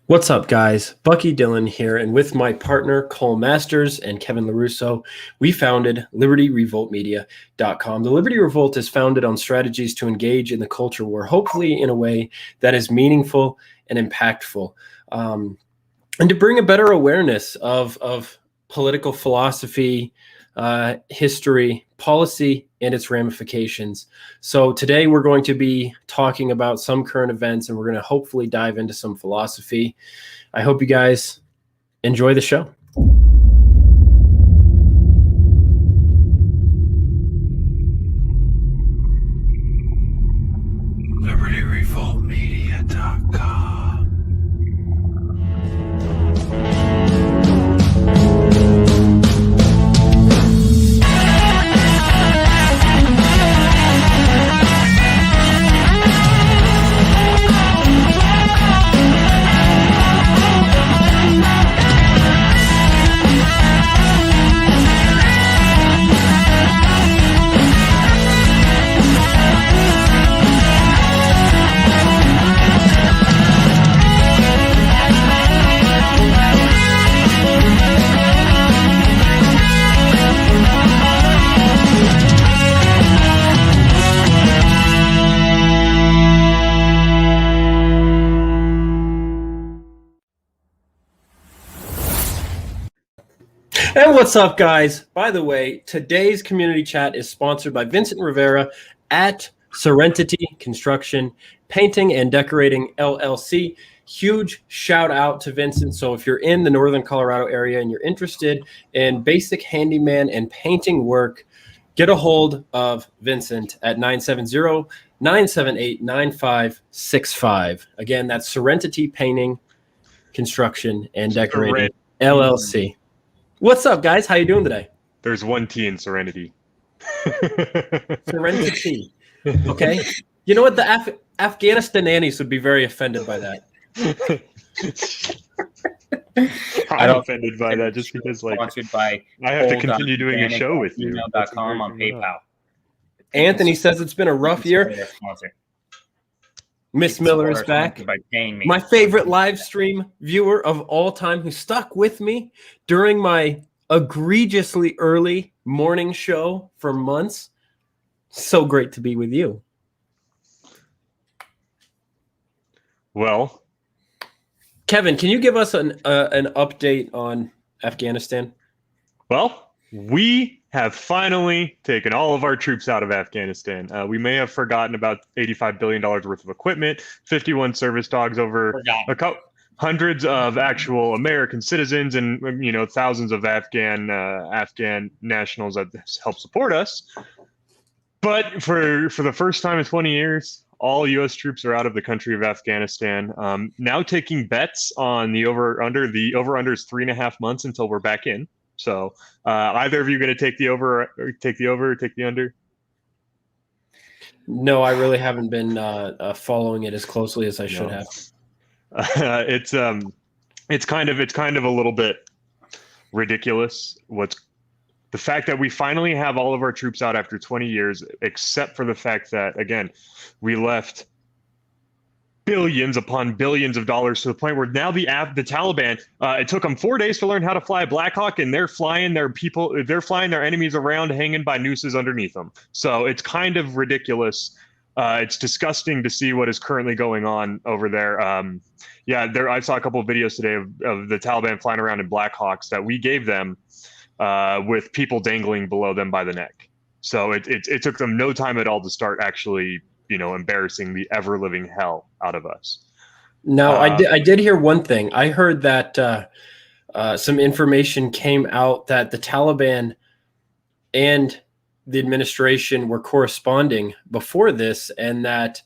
What's up, guys? Bucky Dillon here, and with my partner Cole Masters and Kevin LaRusso, we founded LibertyRevoltMedia.com. The Liberty Revolt is founded on strategies to engage in the culture war, hopefully in a way that is meaningful and impactful, and to bring a better awareness of political philosophy, history, policy, and its ramifications. So today we're going to be talking about some current events, and we're going to hopefully dive into some philosophy. I hope you guys enjoy the show. LibertyRevoltMedia.com. And what's up, guys? By the way, today's community chat is sponsored by Vincent Rivera at Serenity Construction, Painting and Decorating LLC. Huge shout out to Vincent. So if you're in the Northern Colorado area and you're interested in basic handyman and painting work, get a hold of Vincent at 970-978-9565. Again, that's Serenity Painting, Construction, and Decorating LLC. What's up, guys? How you doing today? There's one T in Serenity. Serenity. Okay. You know what? The Afghanistan nannies would be very offended by that. I'm offended by that just because, like, sponsored by I have to continue doing a show with you. Email.com on PayPal. Anthony says it's been a rough year. Miss Miller is back. By paying me. My favorite live stream viewer of all time, who stuck with me during my egregiously early morning show for months. So great to be with you. Well, Kevin, can you give us an update on Afghanistan? Well, we have finally taken all of our troops out of Afghanistan. We may have forgotten about $85 billion worth of equipment, 51 service dogs, over hundreds of actual American citizens, and thousands of Afghan nationals that help support us. But for the first time in 20 years, all U.S. troops are out of the country of Afghanistan. Now taking bets on the over/under. The over/under is 3.5 months until we're back in. So, either of you going to take the over, or take the under? No, I really haven't been following it as closely as I should have. It's kind of a little bit ridiculous. The fact that we finally have all of our troops out after 20 years, except for the fact that, again, we left billions upon billions of dollars to the point where now the Taliban, it took them 4 days to learn how to fly a Black Hawk, and they're flying their enemies around hanging by nooses underneath them. So it's kind of ridiculous. It's disgusting to see what is currently going on over there. I saw a couple of videos today of the Taliban flying around in Black Hawks that we gave them, with people dangling below them by the neck. So it took them no time at all to start actually, embarrassing the ever-living hell out of us. Now, I did hear one thing. I heard that some information came out that the Taliban and the administration were corresponding before this, and that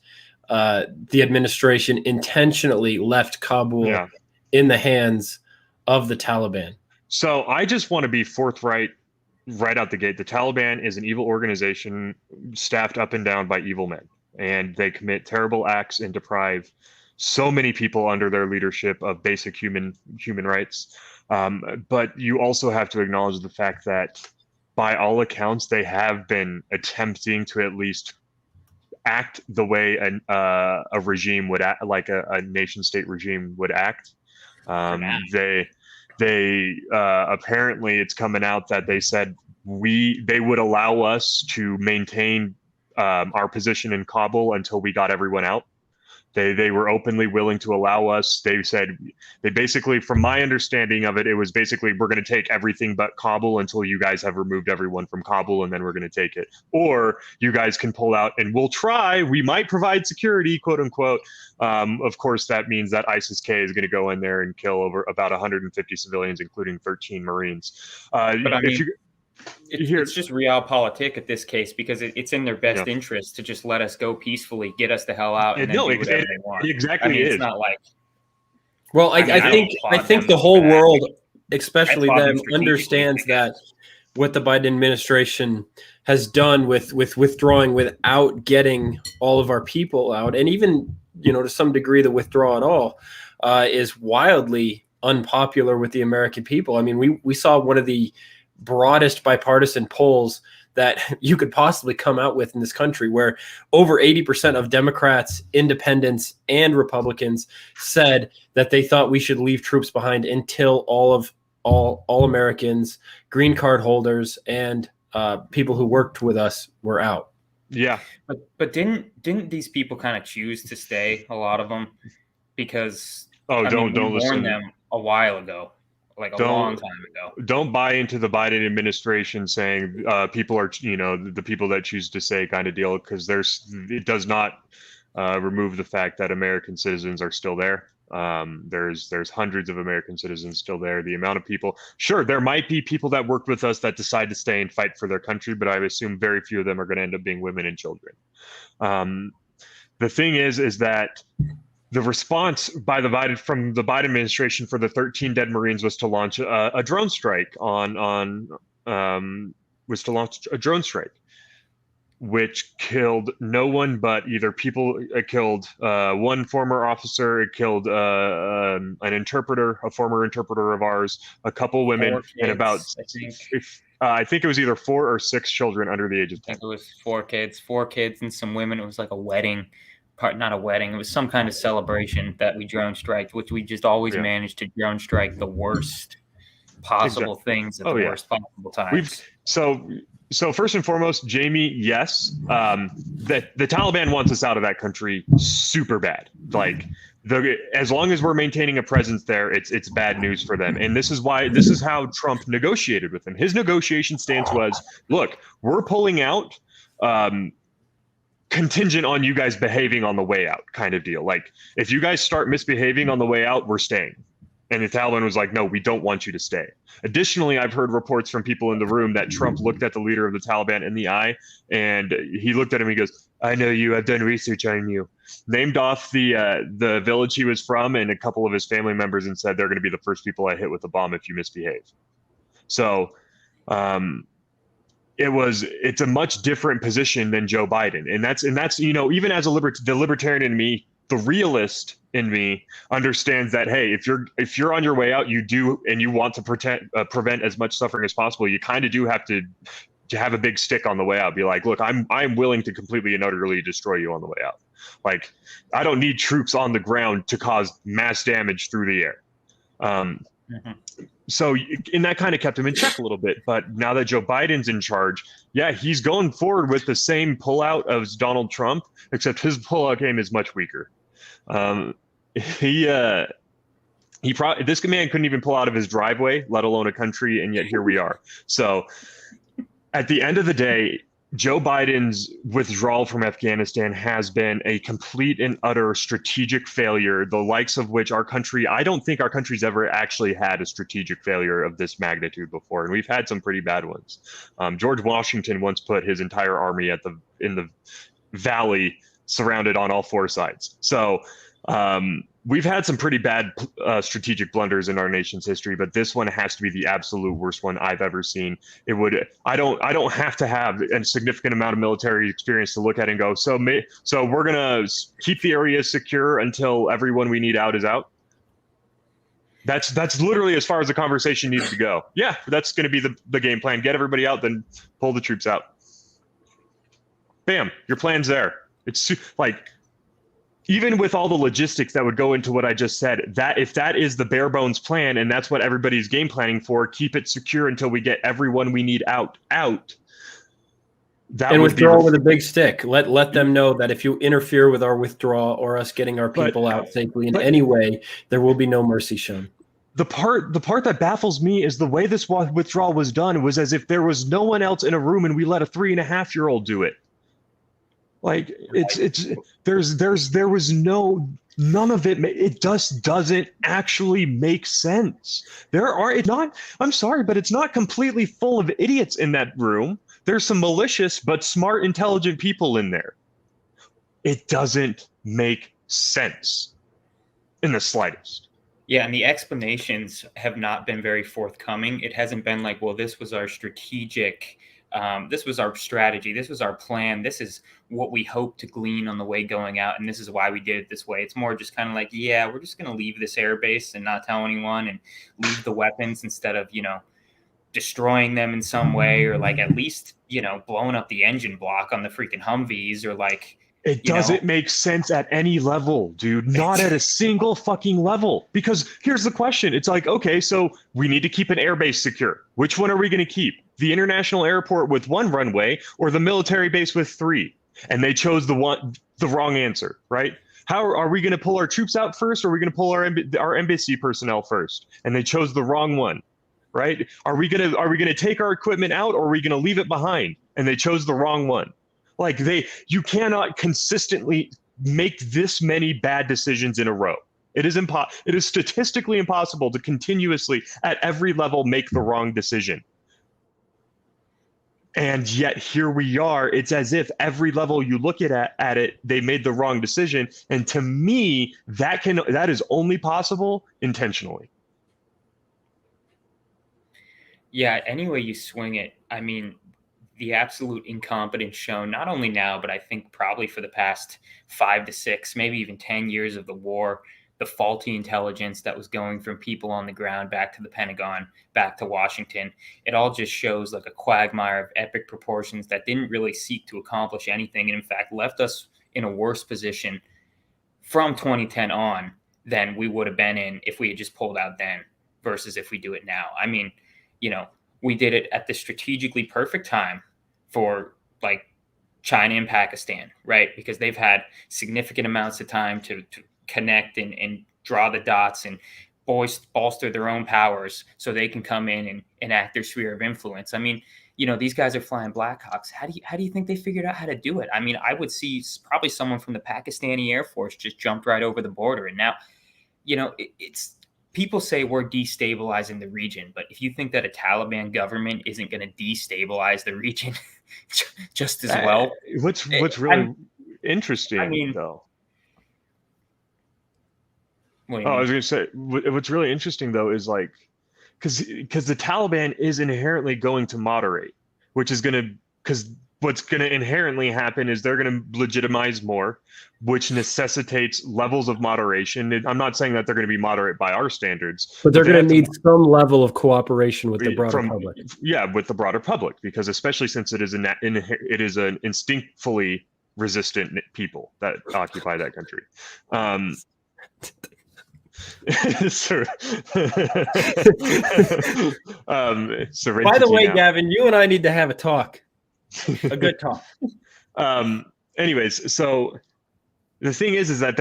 the administration intentionally left Kabul in the hands of the Taliban. So I just want to be forthright right out the gate. The Taliban is an evil organization staffed up and down by evil men, and they commit terrible acts and deprive so many people under their leadership of basic human rights. But you also have to acknowledge the fact that, by all accounts, they have been attempting to at least act the way a regime would act, like a nation state regime would act. Um, they apparently it's coming out that they said they would allow us to maintain our position in Kabul until we got everyone out. They were openly willing to allow us. They said they basically, from my understanding of it, it was basically we're going to take everything but Kabul until you guys have removed everyone from Kabul, and then we're going to take it. Or you guys can pull out, and we'll try. We might provide security, quote unquote. Of course, that means that ISIS-K is going to go in there and kill over about 150 civilians, including 13 Marines. But I mean, it's just realpolitik at this case, because it's in their best interest to just let us go peacefully, get us the hell out, and then do whatever they want. Exactly, I mean, it's not like. Well, I think the whole world, especially them, understands that what the Biden administration has done with withdrawing without getting all of our people out, and even to some degree the withdrawal at all, is wildly unpopular with the American people. I mean, we saw one of the broadest bipartisan polls that you could possibly come out with in this country, where over 80% of Democrats, independents, and Republicans said that they thought we should leave troops behind until all Americans, green card holders, and people who worked with us were out. Yeah, but didn't these people kind of choose to stay? A lot of them, because don't we listen. warned them a while ago. Like a long time ago. Don't buy into the Biden administration saying people are, the people that choose to say kind of deal, because it does not remove the fact that American citizens are still there. There's hundreds of American citizens still there. The amount of people, sure, there might be people that worked with us that decide to stay and fight for their country, but I assume very few of them are going to end up being women and children. The thing is that the response from the Biden administration for the 13 dead Marines was to launch a drone strike which killed no one but either people. It killed one former officer. It killed an interpreter, a former interpreter of ours, a couple women, kids, and about I think it was either 4 or 6 children under the age of 10. I think it was 4 kids and some women. It was like a wedding. Not a wedding. It was some kind of celebration that we drone striked, which we just always managed to drone strike the worst possible things at the worst possible times. So first and foremost, Jamie, yes, that the Taliban wants us out of that country super bad. Like as long as we're maintaining a presence there, it's bad news for them. And this is how Trump negotiated with them. His negotiation stance was, look, we're pulling out. Contingent on you guys behaving on the way out, kind of deal. Like, if you guys start misbehaving on the way out, we're staying. And the Taliban was like, no, we don't want you to stay. Additionally, I've heard reports from people in the room that Trump looked at the leader of the Taliban in the eye, and he looked at him and he goes, I know you, I've done research on you. Named off the village he was from and a couple of his family members, and said they're going to be the first people I hit with a bomb if you misbehave. So it's a much different position than Joe Biden. And that's even as the libertarian in me, the realist in me understands that, hey, if you're on your way out, you do, and you want to prevent as much suffering as possible, you kind of do have to have a big stick on the way out. Be like, look, I'm willing to completely and utterly destroy you on the way out. Like, I don't need troops on the ground to cause mass damage through the air. So, and that kind of kept him in check a little bit. But now that Joe Biden's in charge, he's going forward with the same pullout as Donald Trump, except his pullout game is much weaker. This man couldn't even pull out of his driveway, let alone a country, and yet here we are. So, at the end of the day, Joe Biden's withdrawal from Afghanistan has been a complete and utter strategic failure, the likes of which I don't think our country's ever actually had a strategic failure of this magnitude before. And we've had some pretty bad ones. George Washington once put his entire army in the valley, surrounded on all 4 sides. So we've had some pretty bad strategic blunders in our nation's history, but this one has to be the absolute worst one I've ever seen. I don't have to have a significant amount of military experience to look at it and go, so we're gonna keep the area secure until everyone we need out is out. That's literally as far as the conversation needs to go. Yeah, that's going to be the game plan. Get everybody out, then pull the troops out. Bam, your plan's there. It's like, even with all the logistics that would go into what I just said, that if that is the bare bones plan and that's what everybody's game planning for, keep it secure until we get everyone we need out. That and would withdraw be with a big stick. Let them know that if you interfere with our withdrawal or us getting our people out safely in any way, there will be no mercy shown. The part that baffles me is the way this withdrawal was done was as if there was no one else in a room and we let a 3.5-year-old do it. Like there was none of it. It just doesn't actually make sense. I'm sorry, but it's not completely full of idiots in that room. There's some malicious but smart, intelligent people in there. It doesn't make sense in the slightest. Yeah, and the explanations have not been very forthcoming. It hasn't been like, well, this was our strategic, this was our strategy, this was our plan, this is what we hope to glean on the way going out, and this is why we did it this way. It's more just kind of like, yeah, we're just going to leave this airbase and not tell anyone and leave the weapons instead of, destroying them in some way, or like at least, blowing up the engine block on the freaking Humvees, or like, it doesn't make sense at any level, dude. Not at a single fucking level. Because here's the question. It's like, okay, so we need to keep an airbase secure. Which one are we going to keep? The international airport with 1 runway or the military base with 3? And they chose the wrong answer, right? How are we going to pull our troops out first, or are we going to pull our embassy personnel first? And they chose the wrong one, right? Are we going to take our equipment out, or are we going to leave it behind? And they chose the wrong one. Like you cannot consistently make this many bad decisions in a row. It is statistically impossible to continuously at every level make the wrong decision. And yet here we are. It's as if every level you look at it, they made the wrong decision. And to me, that is only possible intentionally. Yeah, any way you swing it, I mean, the absolute incompetence shown, not only now, but I think probably for the past 5 to 6, maybe even 10 years of the war, the faulty intelligence that was going from people on the ground back to the Pentagon, back to Washington. It all just shows like a quagmire of epic proportions that didn't really seek to accomplish anything, and in fact left us in a worse position from 2010 on than we would have been in if we had just pulled out then versus if we do it now. I mean, we did it at the strategically perfect time for like China and Pakistan, right? Because they've had significant amounts of time to connect and draw the dots and bolster their own powers so they can come in and enact their sphere of influence. I mean, these guys are flying Blackhawks. How do you think they figured out how to do it? I mean, I would see probably someone from the Pakistani Air Force just jumped right over the border. And now, it's people say we're destabilizing the region, but if you think that a Taliban government isn't going to destabilize the region just as well, what's really interesting, though. I was going to say, what's really interesting though is like, because the Taliban is inherently going to moderate, because what's going to inherently happen is they're going to legitimize more, which necessitates levels of moderation. I'm not saying that they're going to be moderate by our standards, but they're going to need some level of cooperation with the broader public. Yeah, with the broader public, because especially since it is an instinctfully resistant people that occupy that country. By the way, Gavin, you and I need to have a talk. A good talk. Anyways, so the thing is that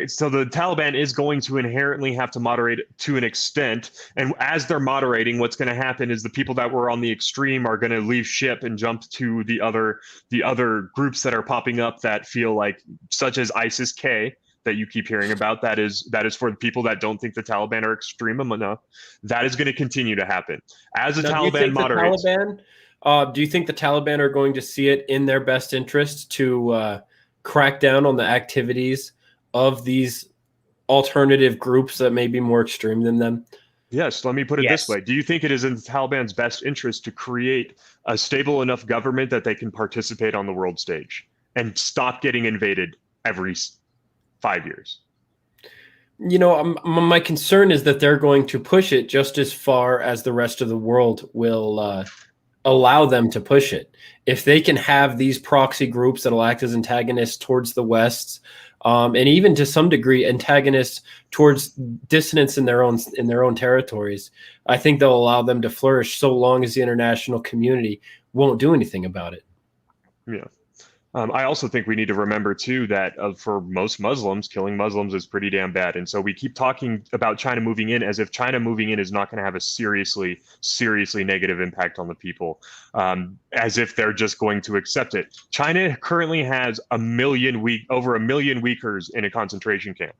so the Taliban is going to inherently have to moderate to an extent, and as they're moderating, what's going to happen is the people that were on the extreme are going to leave ship and jump to the other groups that are popping up that feel like, such as ISIS-K that you keep hearing about. That is for the people that don't think the Taliban are extreme enough. That is going to continue to happen as the Taliban moderates. Do you think the Taliban are going to see it in their best interest to crack down on the activities of these alternative groups that may be more extreme than them? Yes, let me put it this way. Do you think it is in the Taliban's best interest to create a stable enough government that they can participate on the world stage and stop getting invaded every 5 years? My concern is that they're going to push it just as far as the rest of the world will allow them to push it. If they can have these proxy groups that'll act as antagonists towards the West, and even to some degree antagonist towards dissidents in their own territories. I think they'll allow them to flourish so long as the international community won't do anything about it. Yeah. I also think we need to remember, too, that for most Muslims, killing Muslims is pretty damn bad. And so we keep talking about China moving in as if China moving in is not going to have a seriously negative impact on the people, as if they're just going to accept it. China currently has over 1 million Uyghurs in a concentration camp.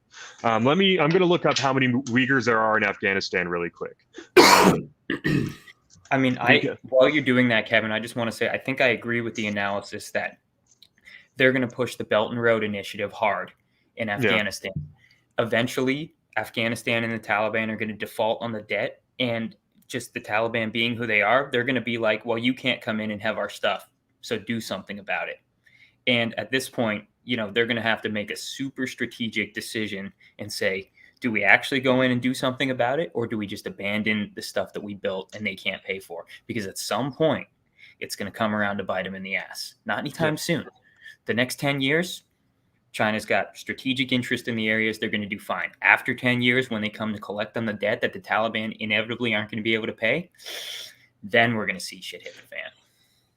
I'm going to look up how many Uyghurs there are in Afghanistan really quick. I mean, while you're doing that, Kevin, I just want to say I think I agree with the analysis that they're going to push the Belt and Road Initiative hard in Afghanistan. Yeah. Eventually, Afghanistan and the Taliban are going to default on the debt, and just the Taliban being who they are, they're going to be like, well, you can't come in and have our stuff, so do something about it. And at this point, they're going to have to make a super strategic decision and say, do we actually go in and do something about it, or do we just abandon the stuff that we built and they can't pay for? Because at some point, it's going to come around to bite them in the ass. Not anytime soon. The next 10 years, China's got strategic interest in the areas. They're going to do fine. After 10 years, when they come to collect on the debt that the Taliban inevitably aren't going to be able to pay, then we're going to see shit hit the fan.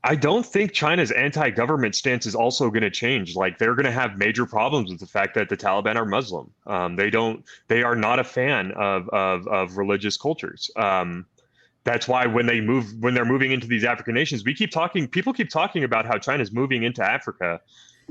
I don't think China's anti-government stance is also going to change. Like, they're going to have major problems with the fact that the Taliban are Muslim. They are not a fan of religious cultures. That's why when they're moving into these African nations, people keep talking about how China's moving into Africa,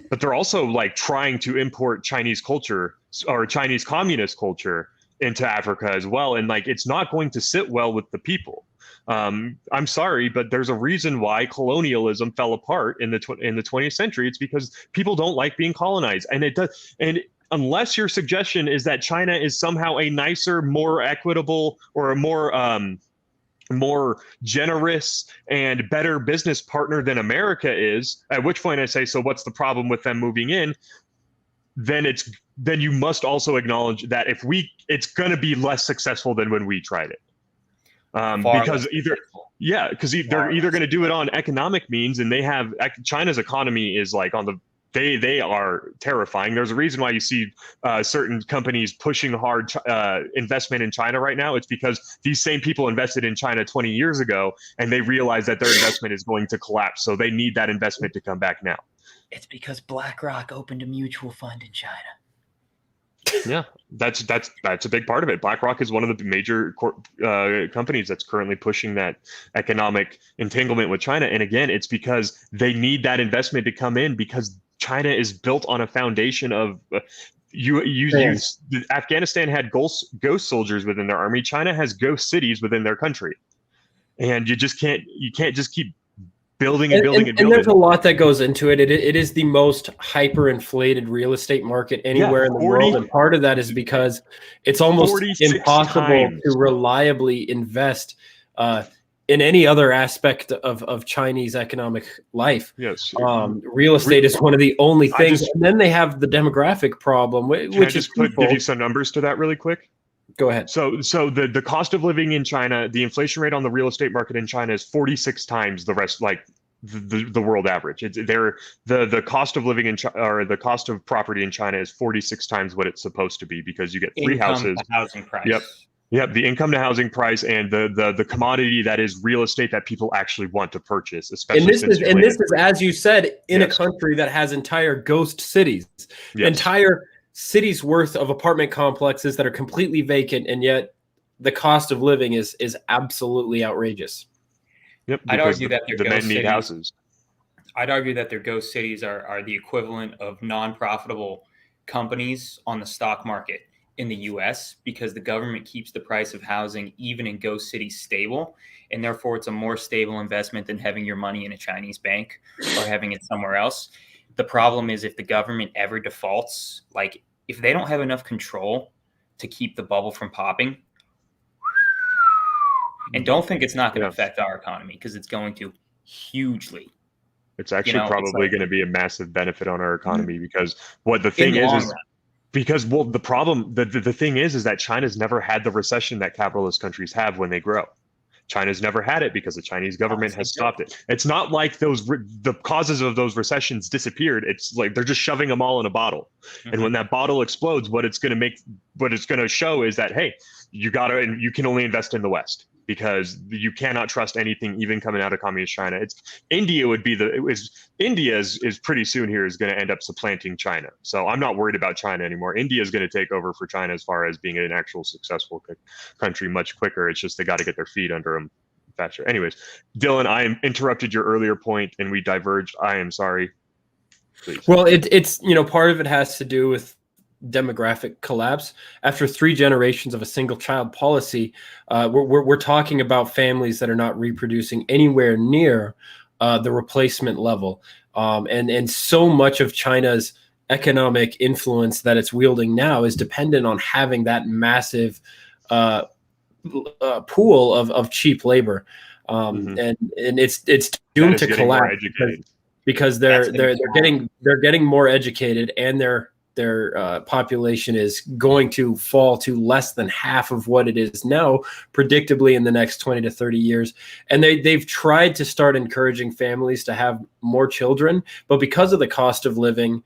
but they're also like trying to import Chinese culture or Chinese communist culture into Africa as well. And like, it's not going to sit well with the people. I'm sorry, but there's a reason why colonialism fell apart in the 20th century. It's because people don't like being colonized, and it does. And unless your suggestion is that China is somehow a nicer, more equitable, or a more generous and better business partner than America is, at which point I say, so what's the problem with them moving in? Then you must also acknowledge that it's going to be less successful than when we tried it. Because they're either going to do it on economic means, and China's economy is like they are terrifying. There's a reason why you see certain companies pushing hard investment in China right now. It's because these same people invested in China 20 years ago, and they realize that their investment is going to collapse. So they need that investment to come back now. It's because BlackRock opened a mutual fund in China. Yeah, that's a big part of it. BlackRock is one of the major companies that's currently pushing that economic entanglement with China. And again, it's because they need that investment to come in, because China is built on a foundation of Afghanistan had ghost soldiers within their army. China has ghost cities within their country, and you can't just keep building and building. And there's a lot that goes into it. It is the most hyperinflated real estate market anywhere in the world, and part of that is because it's almost impossible to reliably invest in any other aspect of Chinese economic life. Yes. Real estate is one of the only things. And then they have the demographic problem, which is give you some numbers to that really quick. Go ahead. So the cost of living in China, the inflation rate on the real estate market in China is 46 times the rest, like the world average. The cost of living or the cost of property in China is 46 times what it's supposed to be, because you get three houses. Housing price. Yep. The income to housing price and the commodity that is real estate that people actually want to purchase, especially. And this is, as you said, in a country that has entire ghost cities, entire cities worth of apartment complexes that are completely vacant, and yet the cost of living is absolutely outrageous. Yep. I'd argue that the men need houses. I'd argue that their ghost cities are the equivalent of non-profitable companies on the stock market in the US, because the government keeps the price of housing even in ghost cities stable, and therefore it's a more stable investment than having your money in a Chinese bank or having it somewhere else. The problem is, if the government ever defaults, like if they don't have enough control to keep the bubble from popping, and don't think it's not going to affect our economy, because it's going to hugely. It's actually probably going to be a massive benefit on our economy, because the thing is the thing is that China's never had the recession that capitalist countries have when they grow. China's never had it because the Chinese government has stopped it. It's not like the causes of those recessions disappeared. It's like they're just shoving them all in a bottle. Mhm. And when that bottle explodes, what it's going to show is that, hey, you can only invest in the West because you cannot trust anything even coming out of communist China. India is pretty soon here is going to end up supplanting China. So I'm not worried about China anymore. India is going to take over for China as far as being an actual successful country much quicker. It's just they got to get their feet under them faster. Anyways, Dylan, I interrupted your earlier point and we diverged. I am sorry. Please. Well, it's part of it has to do with demographic collapse. After 3 generations of a single child policy, we're talking about families that are not reproducing anywhere near the replacement level, and so much of China's economic influence that it's wielding now is dependent on having that massive pool of cheap labor, and it's doomed to collapse because they're getting more educated, and their population is going to fall to less than half of what it is now, predictably in the next 20 to 30 years. And they've tried to start encouraging families to have more children, but because of the cost of living,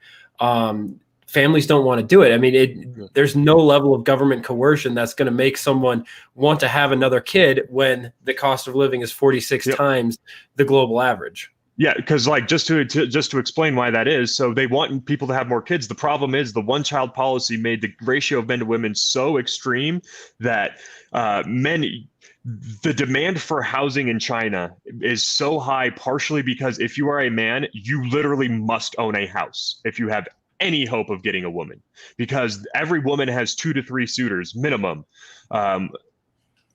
families don't want to do it. I mean, there's no level of government coercion that's going to make someone want to have another kid when the cost of living is 46 times the global average. Yeah, because like just to explain why that is, so they want people to have more kids. The problem is the one-child policy made the ratio of men to women so extreme that the demand for housing in China is so high, partially because if you are a man, you literally must own a house if you have any hope of getting a woman, because every woman has 2 to 3 suitors minimum.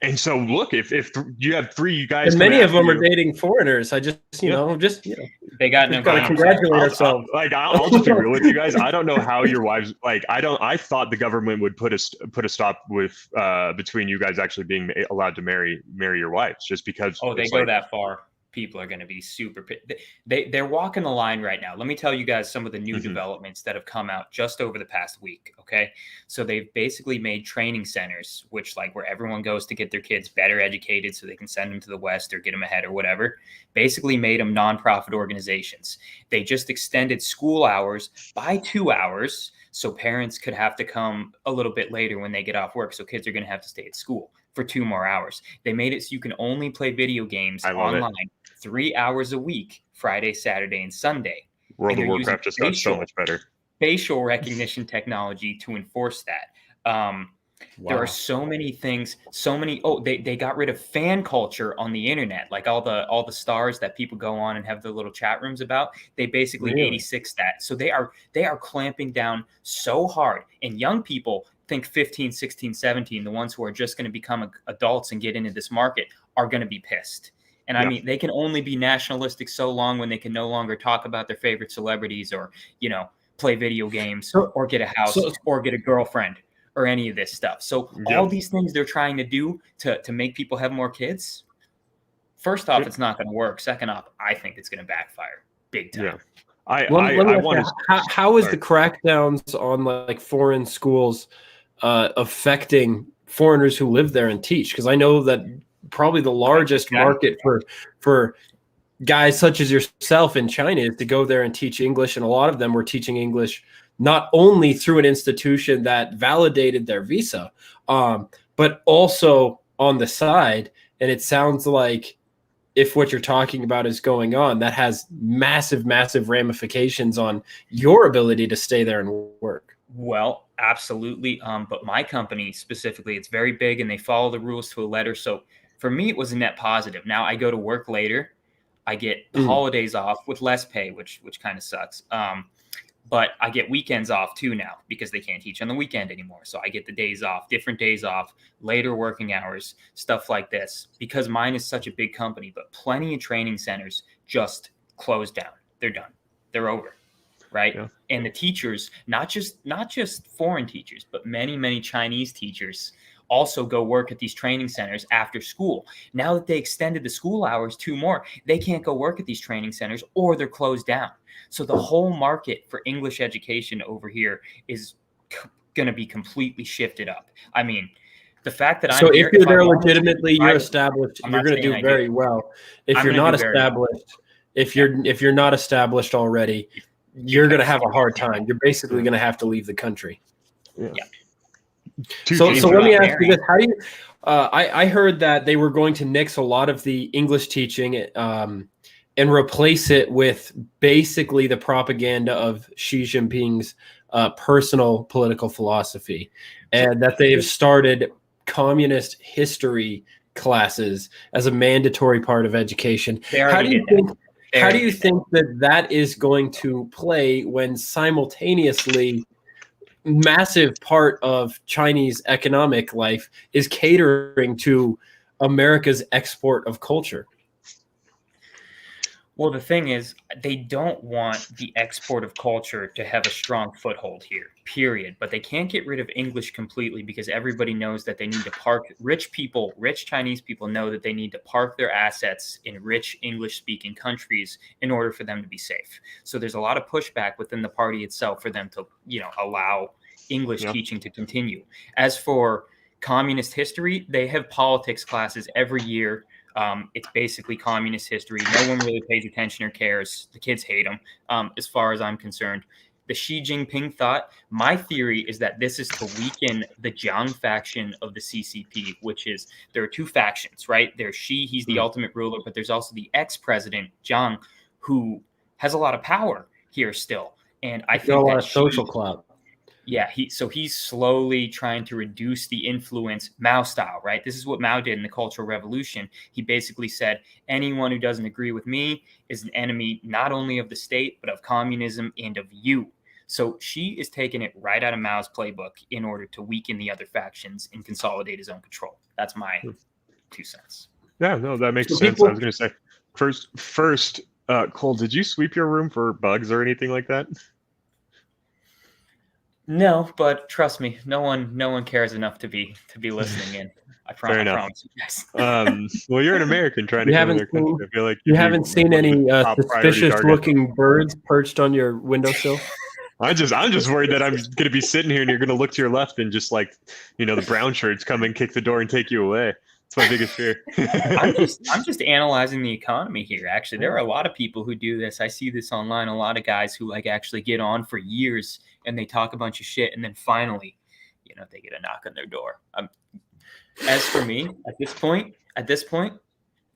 And so, look, if you have 3 guys, and many of them are dating foreigners. I just, they got no. Got to congratulate ourselves. I'll just be real with you guys. I don't know how your wives I thought the government would put a stop with between you guys actually being allowed to marry your wives, just because. Oh, they go that far. People are going to be super. They're walking the line right now. Let me tell you guys some of the new developments that have come out just over the past week. Okay, so they've basically made training centers, which where everyone goes to get their kids better educated, so they can send them to the West or get them ahead or whatever. Basically, made them nonprofit organizations. They just extended school hours by 2 hours, so parents could have to come a little bit later when they get off work. So kids are going to have to stay at school for 2 more hours. They made it so you can only play video games online 3 hours a week, Friday, Saturday, and Sunday. World of Warcraft just got so much better. Facial recognition technology to enforce that. There are so many things, they got rid of fan culture on the internet, like all the stars that people go on and have the little chat rooms about. They basically 86 that. So they are clamping down so hard. And young people, think 15, 16, 17, the ones who are just going to become adults and get into this market, are going to be pissed. And I mean, they can only be nationalistic so long when they can no longer talk about their favorite celebrities or, play video games or get a house or get a girlfriend or any of this stuff. So all these things they're trying to do to make people have more kids, first off, it's not going to work. Second off, I think it's going to backfire big time. Yeah. I want to. How is the crackdowns on foreign schools affecting foreigners who live there and teach? Because I know that probably the largest market for guys such as yourself in China is to go there and teach English, and a lot of them were teaching English not only through an institution that validated their visa, but also on the side. And it sounds like if what you're talking about is going on, that has massive ramifications on your ability to stay there and work. Well, absolutely. But my company specifically, it's very big and they follow the rules to a letter. So for me, it was a net positive. Now I go to work later. I get the holidays off with less pay, which kind of sucks. But I get weekends off too now because they can't teach on the weekend anymore. So I get the days off, different days off, later working hours, stuff like this, because mine is such a big company. But plenty of training centers just closed down. They're done. They're over. Right. Yeah. And the teachers, not just foreign teachers, but many Chinese teachers also go work at these training centers after school. Now that they extended the school hours 2 more, they can't go work at these training centers or they're closed down. So the whole market for English education over here is going to be completely shifted up. I mean, The fact that So I'm if here, you're if I there wanted to legitimately, you're private, established, I'm you're not going to saying do I very do. well. If I'm you're going to not do very well. established, if you're not established already, you're going to have a hard time. You're basically going to have to leave the country. Yeah. Yeah. Too So let me dangerous. ask you this: how do you? I heard that they were going to nix a lot of the English teaching and replace it with basically the propaganda of Xi Jinping's personal political philosophy, and that they have started communist history classes as a mandatory part of education. They How already do you did that. think? They How do already you did that. think that that is going to play when simultaneously massive part of Chinese economic life is catering to America's export of culture? Well, the thing is, they don't want the export of culture to have a strong foothold here, period. But they can't get rid of English completely because everybody knows that they need to park. Rich people, rich Chinese people know that they need to park their assets in rich English speaking countries in order for them to be safe. So there's a lot of pushback within the party itself for them to, allow English teaching to continue. As for communist history, they have politics classes every year. It's basically communist history. No one really pays attention or cares. The kids hate them, as far as I'm concerned. The Xi Jinping thought, my theory is that this is to weaken the Jiang faction of the CCP, which is there are two factions, right? There's Xi, he's the ultimate ruler, but there's also the ex-president, Jiang, who has a lot of power here still. And I think a lot that of social clout. Yeah, he's slowly trying to reduce the influence Mao style, right? This is what Mao did in the Cultural Revolution. He basically said, anyone who doesn't agree with me is an enemy not only of the state, but of communism and of you. So Xi is taking it right out of Mao's playbook in order to weaken the other factions and consolidate his own control. That's my 2 cents. Yeah, no, that makes So sense. people- I was going to say, first, Cole, did you sweep your room for bugs or anything like that? No, but trust me, no one cares enough to be listening in. I Fair enough. promise you guys. Well, you're an American trying to You come in haven't their country. seen- I feel like You you'd be haven't seen one of any the top priority suspicious targets. looking birds perched on your windowsill? I'm just worried that I'm going to be sitting here and you're going to look to your left and just like, the brown shirts come and kick the door and take you away. It's my biggest fear. I'm just analyzing the economy here. Actually, there are a lot of people who do this. I see this online. A lot of guys who actually get on for years and they talk a bunch of shit, and then finally, they get a knock on their door. As for me, at this point,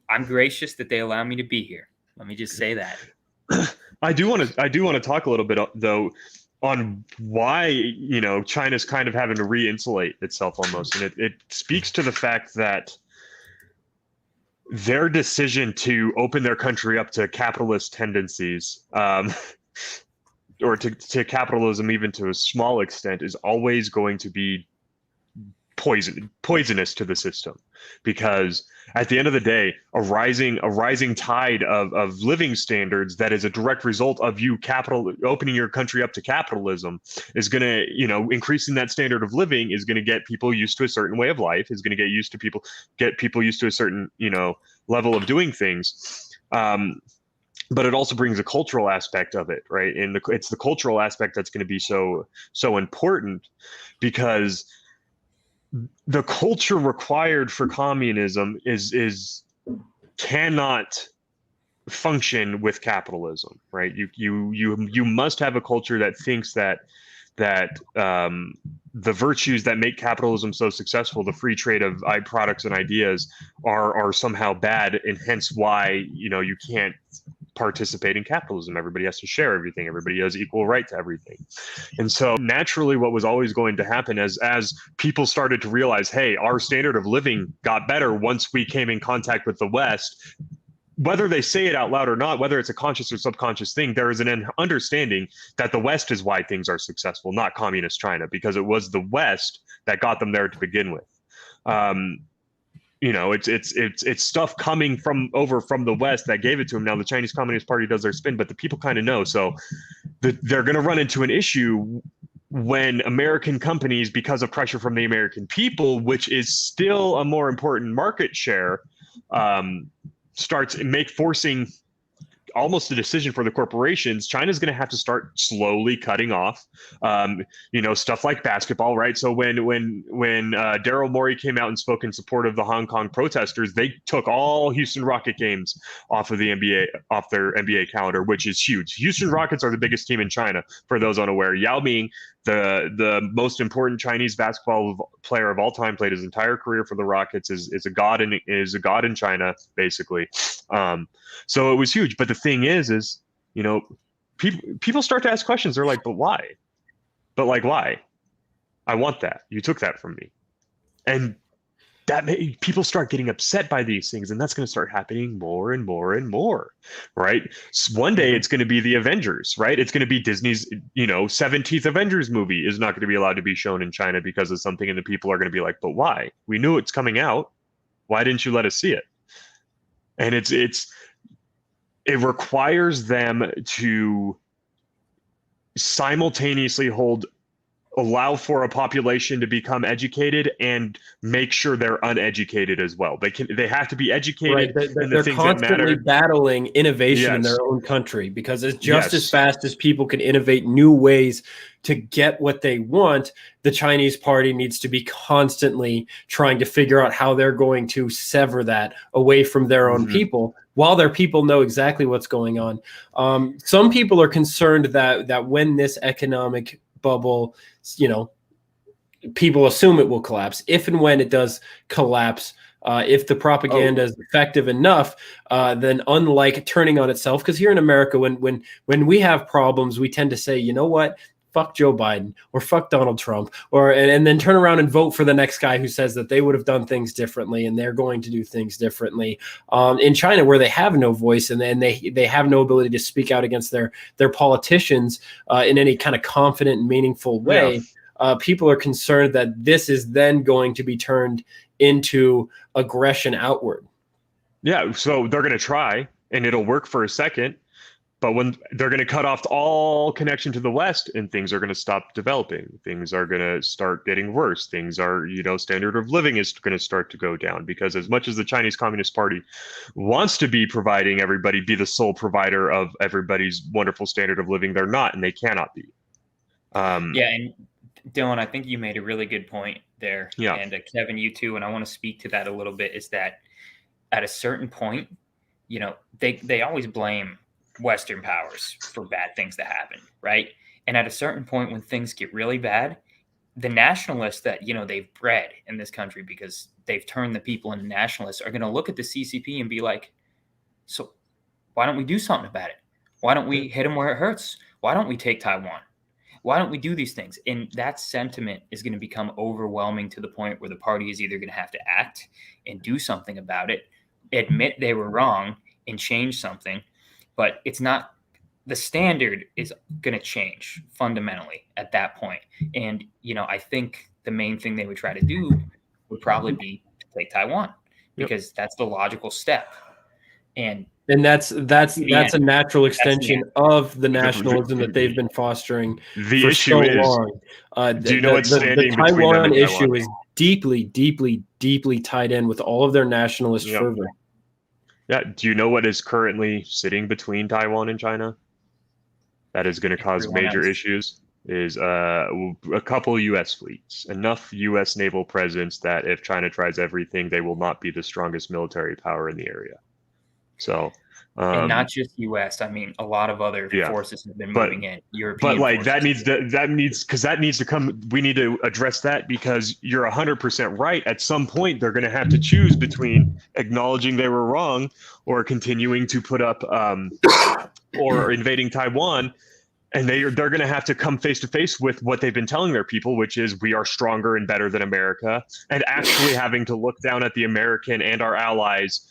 I'm gracious that they allow me to be here. Let me just say that. I do want to talk a little bit though on why China's kind of having to re-insulate itself almost, and it speaks to the fact that their decision to open their country up to capitalist tendencies, or to capitalism even to a small extent, is always going to be poisonous to the system, because at the end of the day, a rising tide of living standards that is a direct result of you opening your country up to capitalism is going to, increasing that standard of living is going to get people used to a certain way of life, is going to get people used to a certain, level of doing things. But it also brings a cultural aspect of it, right? And it's the cultural aspect that's going to be so important, because the culture required for communism cannot function with capitalism, right? You must have a culture that thinks that the virtues that make capitalism so successful, the free trade of products and ideas, are somehow bad, and hence why you can't participate in capitalism. Everybody has to share everything. Everybody has equal right to everything. And so naturally, what was always going to happen as people started to realize, hey, our standard of living got better once we came in contact with the West, whether they say it out loud or not, whether it's a conscious or subconscious thing, there is an understanding that the West is why things are successful, not communist China, because it was the West that got them there to begin with. It's stuff coming from the West that gave it to them. Now the Chinese Communist Party does their spin, but the people kind of know. So they're going to run into an issue when American companies, because of pressure from the American people, which is still a more important market share, starts forcing almost a decision for the corporations. China's going to have to start slowly cutting off, stuff like basketball, right? So when Daryl Morey came out and spoke in support of the Hong Kong protesters, they took all Houston Rocket games off of the NBA, off their NBA calendar, which is huge. Houston Rockets are the biggest team in China, for those unaware. Yao Ming, the most important Chinese basketball player of all time, played his entire career for the Rockets, is a god in China, basically. So it was huge. But the thing is people start to ask questions. They're like, but why? But like, why? I want that. You took that from me. And that made people start getting upset by these things, and that's going to start happening more and more and more, right? So one day it's going to be the Avengers, right? It's going to be Disney's, 17th Avengers movie is not going to be allowed to be shown in China because of something, and the people are going to be like, but why? We knew it's coming out. Why didn't you let us see it? And it requires them to simultaneously allow for a population to become educated and make sure they're uneducated as well. They have to be educated. Right. in the They're things constantly that matter. battling innovation in Yes. their own country, because it's just as Yes. fast as people can innovate new ways to get what they want, the Chinese party needs to be constantly trying to figure out how they're going to sever that away from their own Mhm. people, while their people know exactly what's going on. Some people are concerned that when this economic bubble, people assume it will collapse. If and when it does collapse, if the propaganda is effective enough, then unlike turning on itself, because here in America, when we have problems, we tend to say, you know what, fuck Joe Biden or fuck Donald Trump, and then turn around and vote for the next guy who says that they would have done things differently and they're going to do things differently. In China, where they have no voice and they have no ability to speak out against their politicians in any kind of confident and meaningful way, people are concerned that this is then going to be turned into aggression outward. Yeah, so they're going to try, and it'll work for a second, but when they're going to cut off all connection to the West, and things are going to stop developing, things are going to start getting worse. Things are, standard of living is going to start to go down, because as much as the Chinese Communist Party wants to be providing everybody, be the sole provider of everybody's wonderful standard of living, they're not, and they cannot be. And Dylan, I think you made a really good point there. Yeah. And Kevin, you too. And I want to speak to that a little bit, is that at a certain point, they always blame Western powers for bad things that happen, right? And at a certain point, when things get really bad, the nationalists that, they've bred in this country, because they've turned the people into nationalists, are going to look at the CCP and be like, so why don't we do something about it? Why don't we hit them where it hurts? Why don't we take Taiwan? Why don't we do these things? And that sentiment is going to become overwhelming to the point where the party is either going to have to act and do something about it, admit they were wrong and change something. But it's not, the standard is going to change fundamentally at that point. And, I think the main thing they would try to do would probably be to take Taiwan, because that's the logical step. And that's a natural extension of the nationalism that they've been fostering The for issue so is, long. do you know what's standing the between them Taiwan and issue Taiwan? is deeply, deeply, deeply tied in with all of their nationalist Yep. fervor. Yeah. Do you know what is currently sitting between Taiwan and China that is going to cause Everyone major else. issues? Is a couple U.S. fleets, enough U.S. naval presence that if China tries everything, they will not be the strongest military power in the area. So, and not just U.S. I mean, a lot of other Yeah. forces have been But- moving in. European, but like forces. that needs to come. We need to address that, because you're 100% right. At some point, they're going to have to choose between acknowledging they were wrong or continuing to put up or invading Taiwan. And they're going to have to come face to face with what they've been telling their people, which is we are stronger and better than America, and actually having to look down at the American and our allies.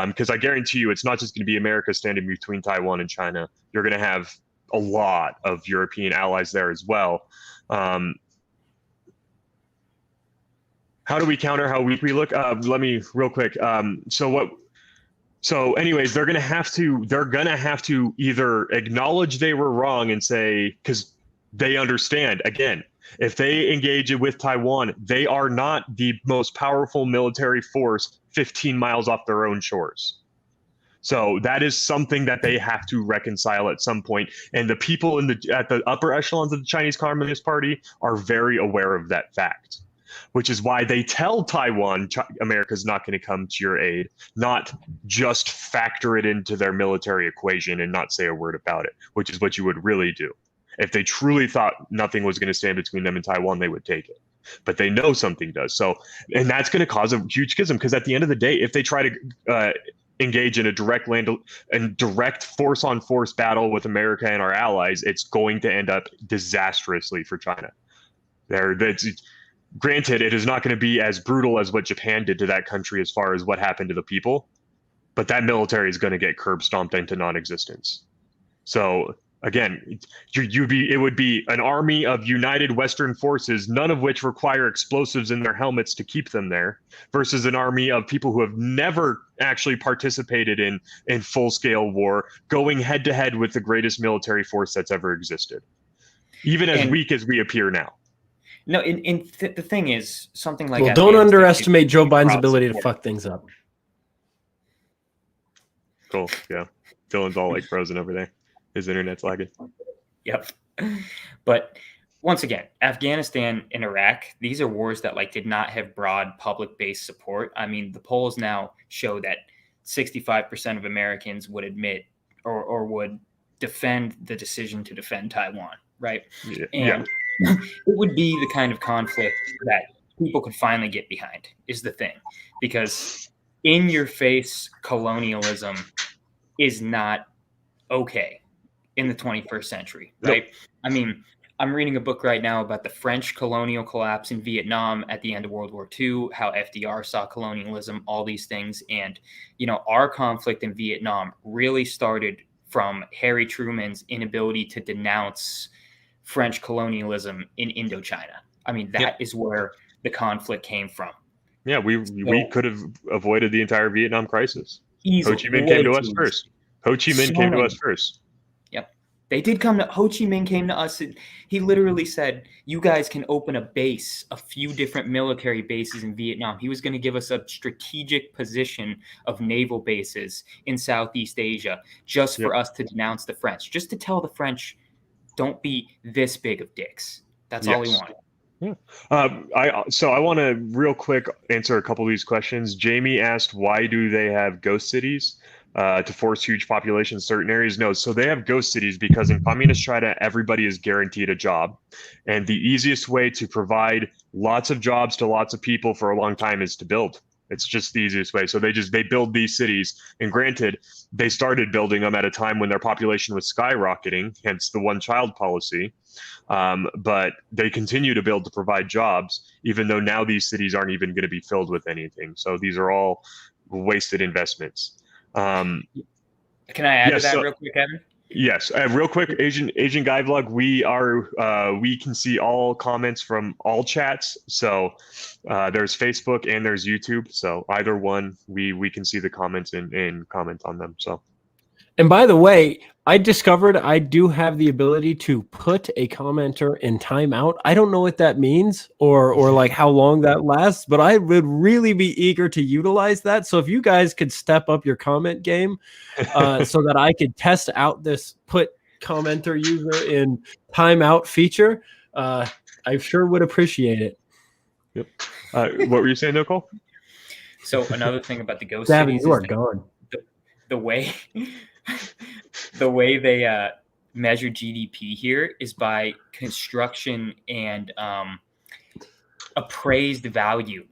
Because I guarantee you, it's not just going to be America standing between Taiwan and China. You're going to have a lot of European allies there as well. How do we counter how weak we look? Let me real quick. So anyways, they're going to have to either acknowledge they were wrong and say, because they understand, again, if they engage with Taiwan, they are not the most powerful military force 15 miles off their own shores. So that is something that they have to reconcile at some point. And the people at the upper echelons of the Chinese Communist Party are very aware of that fact, which is why they tell Taiwan America's not going to come to your aid, not just factor it into their military equation and not say a word about it, which is what you would really do. If they truly thought nothing was going to stand between them and Taiwan, they would take it. But they know something does. So, and that's going to cause a huge schism, because at the end of the day, if they try to engage in a direct force-on-force battle with America and our allies, it's going to end up disastrously for China. Granted, it is not going to be as brutal as what Japan did to that country as far as what happened to the people, but that military is going to get curb stomped into non-existence. So again, it would be an army of united Western forces, none of which require explosives in their helmets to keep them there, versus an army of people who have never actually participated in full-scale war, going head-to-head with the greatest military force that's ever existed, even as weak as we appear now. No, the thing is, something like don't underestimate Joe Biden's ability to fuck things up. Cool, yeah. Dylan's all like frozen over there. His internet's lagging. Yep. But once again, Afghanistan and Iraq, these are wars that did not have broad public-based support. I mean, the polls now show that 65% of Americans would admit or would defend the decision to defend Taiwan, right? Yeah. And it would be the kind of conflict that people could finally get behind, is the thing. Because in-your-face colonialism is not okay in the 21st century, right? Nope. I mean, I'm reading a book right now about the French colonial collapse in Vietnam at the end of World War II, how FDR saw colonialism, all these things. And, our conflict in Vietnam really started from Harry Truman's inability to denounce French colonialism in Indochina. I mean, that is where the conflict came from. Yeah, we could have avoided the entire Vietnam crisis. Easily. Ho Chi Minh came to us first. Ho Chi Minh came to us first. Yep. They did come to, Ho Chi Minh came to us. He literally said, you guys can open a few different military bases in Vietnam. He was going to give us a strategic position of naval bases in Southeast Asia just for us to denounce the French, just to tell the French, don't be this big of dicks. That's all he wanted. Yeah. I want to real quick answer a couple of these questions. Jamie asked, why do they have ghost cities to force huge populations in certain areas? No, so they have ghost cities because in communist China, everybody is guaranteed a job. And the easiest way to provide lots of jobs to lots of people for a long time is to build. It's just the easiest way. So they build these cities. And granted, they started building them at a time when their population was skyrocketing, hence the one-child policy. But they continue to build to provide jobs, even though now these cities aren't even going to be filled with anything. So these are all wasted investments. Can I add to that real quick, Kevin? Yes, real quick, Asian Guy Vlog. We can see all comments from all chats. So there's Facebook and there's YouTube. So either one, we can see the comments and comment on them. So. And by the way, I discovered I do have the ability to put a commenter in timeout. I don't know what that means or like how long that lasts, but I would really be eager to utilize that. So if you guys could step up your comment game so that I could test out this put commenter user in timeout feature, I sure would appreciate it. Yep. What were you saying, Nicole? So another thing about the ghost Davin, cities, you are gone. The way they measure GDP here is by construction and appraised value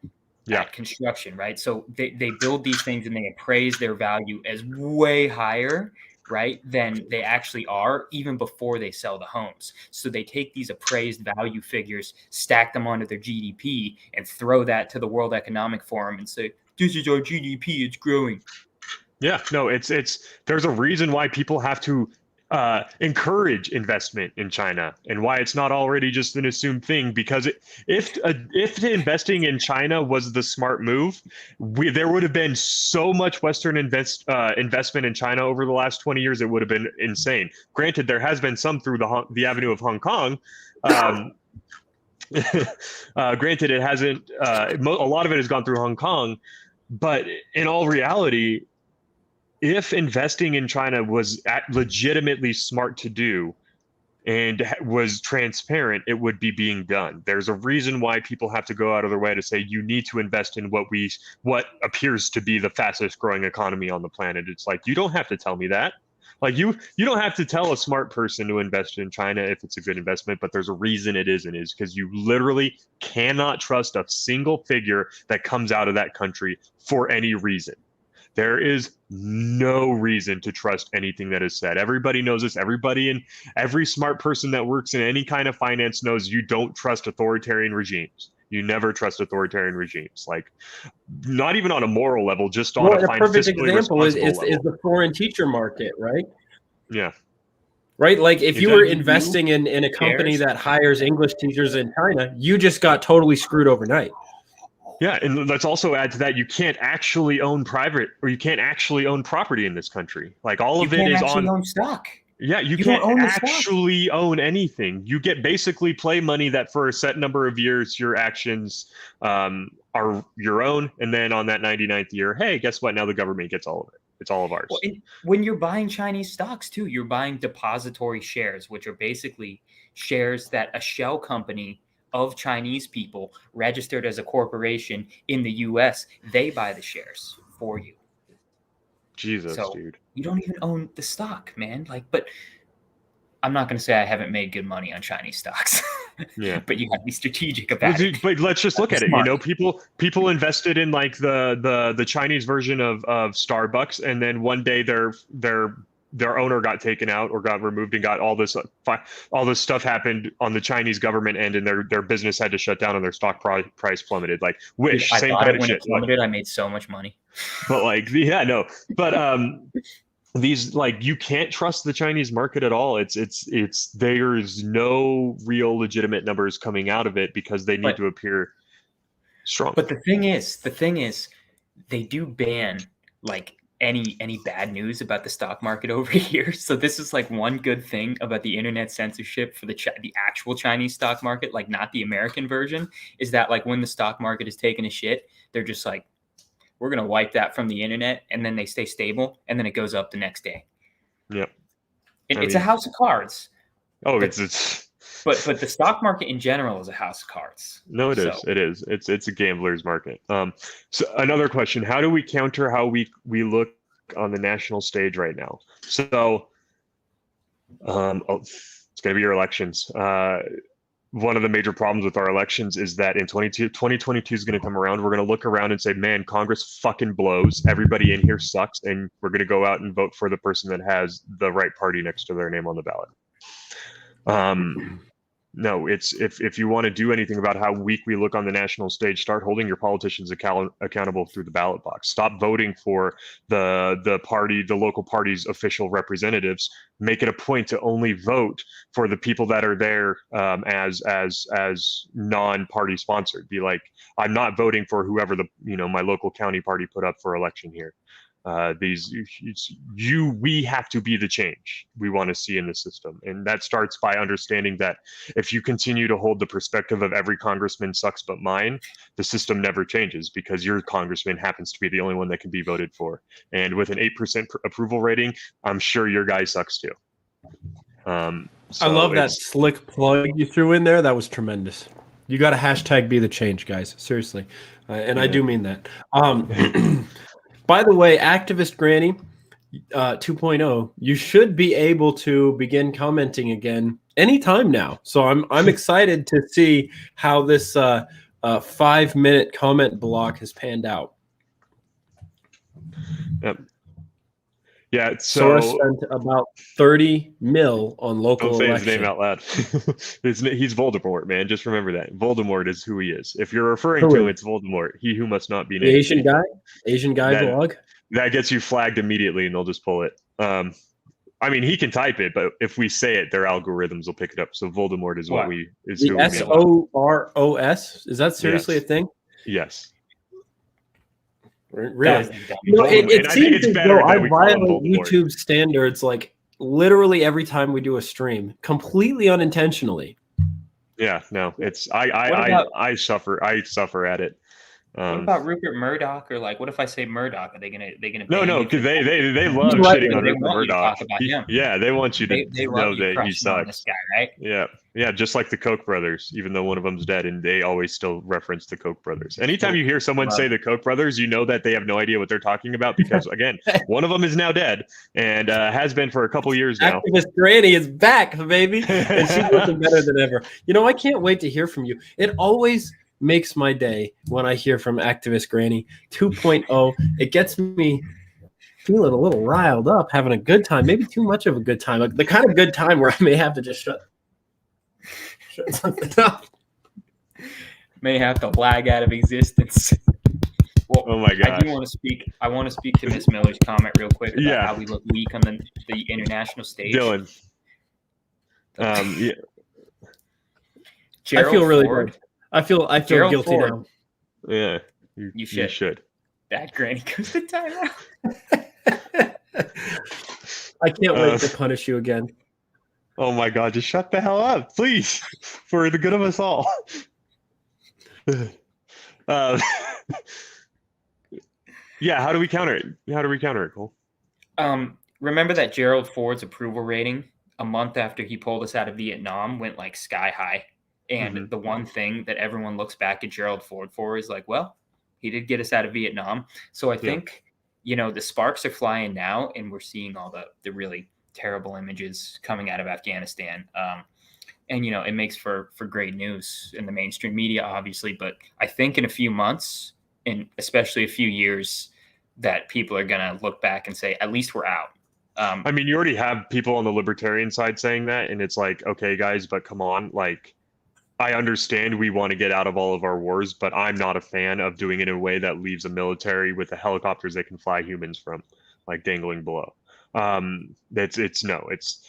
at construction, right? So they build these things and they appraise their value as way higher, right, than they actually are even before they sell the homes. So they take these appraised value figures, stack them onto their GDP, and throw that to the World Economic Forum and say, this is our GDP, it's growing. Yeah, no, it's there's a reason why people have to encourage investment in China and why it's not already just an assumed thing. Because if investing in China was the smart move, there would have been so much Western investment in China over the last 20 years. It would have been insane. Granted, there has been some through the avenue of Hong Kong. Granted, it hasn't. A lot of it has gone through Hong Kong, but in all reality, if investing in China was legitimately smart to do and was transparent, it would be being done. There's a reason why people have to go out of their way to say you need to invest in what appears to be the fastest growing economy on the planet. It's like, you don't have to tell me that. Like you don't have to tell a smart person to invest in China if it's a good investment, but there's a reason it isn't, is because you literally cannot trust a single figure that comes out of that country for any reason. There is no reason to trust anything that is said. Everybody knows this. Every smart person that works in any kind of finance knows you don't trust authoritarian regimes. You never trust authoritarian regimes. Like, not even on a moral level, just on a perfect fiscally example is level. the foreign teacher market, right? Yeah. Right. Like if you were investing in a company that hires English teachers in China, you just got totally screwed overnight. Yeah, and let's also add to that, you can't actually own private, or you can't actually own property in this country. Like all of it is on own stock. Yeah, you can't actually own anything. You get basically play money that for a set number of years, your actions are your own. And then on that 99th year, hey, guess what? Now the government gets all of it. It's all of ours. Well, when you're buying Chinese stocks too, you're buying depository shares, which are basically shares that a shell company of Chinese people registered as a corporation in the US, they buy the shares for you. Jesus, so dude. You don't even own the stock, man. Like, but I'm not going to say I haven't made good money on Chinese stocks. Yeah. But you have to be strategic about it. But let's just look at it. Smart. You know, people invested in like the Chinese version of Starbucks, and then one day their owner got taken out or got removed, and got all this stuff happened on the Chinese government end, and their business had to shut down and their stock price plummeted. Like, Wish, Dude, same kind of shit. It plummeted, I made so much money. But like, yeah, no, but these, like, you can't trust the Chinese market at all. It's there's no real legitimate numbers coming out of it because they need to appear strong. But the thing is, they do ban like any bad news about the stock market over here. So this is like one good thing about the internet censorship for the actual Chinese stock market, like not the American version, is that like when the stock market is taking a shit, they're just like, we're going to wipe that from the internet, and then they stay stable, and then it goes up the next day. Yep. It's a house of cards. Oh, but, but the stock market in general is a house of cards. No, it is. It is. It's a gambler's market. So another question: how do we counter how we look on the national stage right now? So, it's going to be your elections. One of the major problems with our elections is that in 2022 is going to come around. We're going to look around and say, man, Congress fucking blows. Everybody in here sucks. And we're going to go out and vote for the person that has the right party next to their name on the ballot. No, it's if you want to do anything about how weak we look on the national stage, start holding your politicians accountable through the ballot box. Stop voting for the local party's official representatives. Make it a point to only vote for the people that are there as non-party sponsored. Be like, I'm not voting for whoever my local county party put up for election here. We have to be the change we want to see in the system. And that starts by understanding that if you continue to hold the perspective of every congressman sucks but mine, the system never changes because your congressman happens to be the only one that can be voted for. And with an 8% approval rating, I'm sure your guy sucks too. I love that slick plug you threw in there. That was tremendous. You got to hashtag be the change, guys. Seriously. And I do mean that. By the way, Activist Granny 2.0, you should be able to begin commenting again anytime now. So I'm excited to see how this 5-minute comment block has panned out. Yep. Yeah, Sora spent about 30 mil on local Don't say election. his name out loud. He's Voldemort, man. Just remember that. Voldemort is who he is. If you're referring to him, it's Voldemort. He who must not be named. The Asian guy vlog? That gets you flagged immediately, and they'll just pull it. I mean, he can type it, but if we say it, their algorithms will pick it up. So Voldemort is what we is the SOROS? Is that seriously a thing? Yes. Really? It seems as though I violate YouTube standards like literally every time we do a stream, completely unintentionally. Yeah, no, it's I suffer at it. What about Rupert Murdoch, or like, what if I say Murdoch? Are they gonna ban No, you because for that? they love Right. shitting on They Rupert want you to Murdoch. talk about him. Yeah, they want you to They love know you that he crushing on this sucks. guy, right? Yeah, just like the Koch brothers, even though one of them's dead, and they always still reference the Koch brothers. Anytime you hear someone say the Koch brothers, you know that they have no idea what they're talking about because, again, one of them is now dead and has been for a couple years now. Activist Granny is back, baby, and she's looking better than ever. You know, I can't wait to hear from you. It always makes my day when I hear from Activist Granny 2.0. It gets me feeling a little riled up, having a good time, maybe too much of a good time, like the kind of good time where I may have to just shut something up. May have to lag out of existence. Well, Oh my I gosh. do want to speak. I want to speak to Miss Miller's comment real quick about how we look weak on the international stage. Dylan. Yeah. I feel really Ford, good. I feel Gerald guilty Ford. now. Yeah. You should. That Granny goes to timeout. I can't wait to punish you again. Oh my God, just shut the hell up, please, for the good of us all. Yeah, how do we counter it? How do we counter it, Cole? Remember that Gerald Ford's approval rating a month after he pulled us out of Vietnam went like sky high. And the one thing that everyone looks back at Gerald Ford for is like, well, he did get us out of Vietnam. So I think, you know, the sparks are flying now, and we're seeing all the really terrible images coming out of Afghanistan. And, you know, it makes for great news in the mainstream media, obviously. But I think in a few months, and especially a few years, that people are going to look back and say, at least we're out. I mean, you already have people on the libertarian side saying that, and it's like, okay, guys, but come on, like, I understand we want to get out of all of our wars, but I'm not a fan of doing it in a way that leaves a military with the helicopters they can fly humans from, like dangling below. It's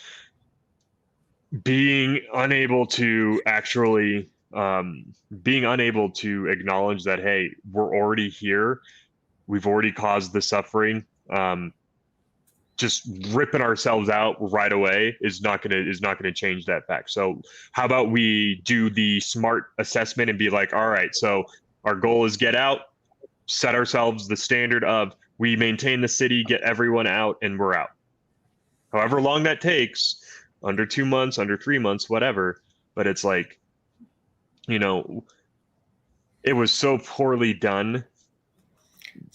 being unable to actually being unable to acknowledge that, hey, we're already here, we've already caused the suffering. Just ripping ourselves out right away is not gonna change that fact. So how about we do the smart assessment and be like, all right, so our goal is get out, set ourselves the standard of we maintain the city, get everyone out, and we're out. However long that takes, under 2 months, under 3 months, whatever. But it's like, you know, it was so poorly done.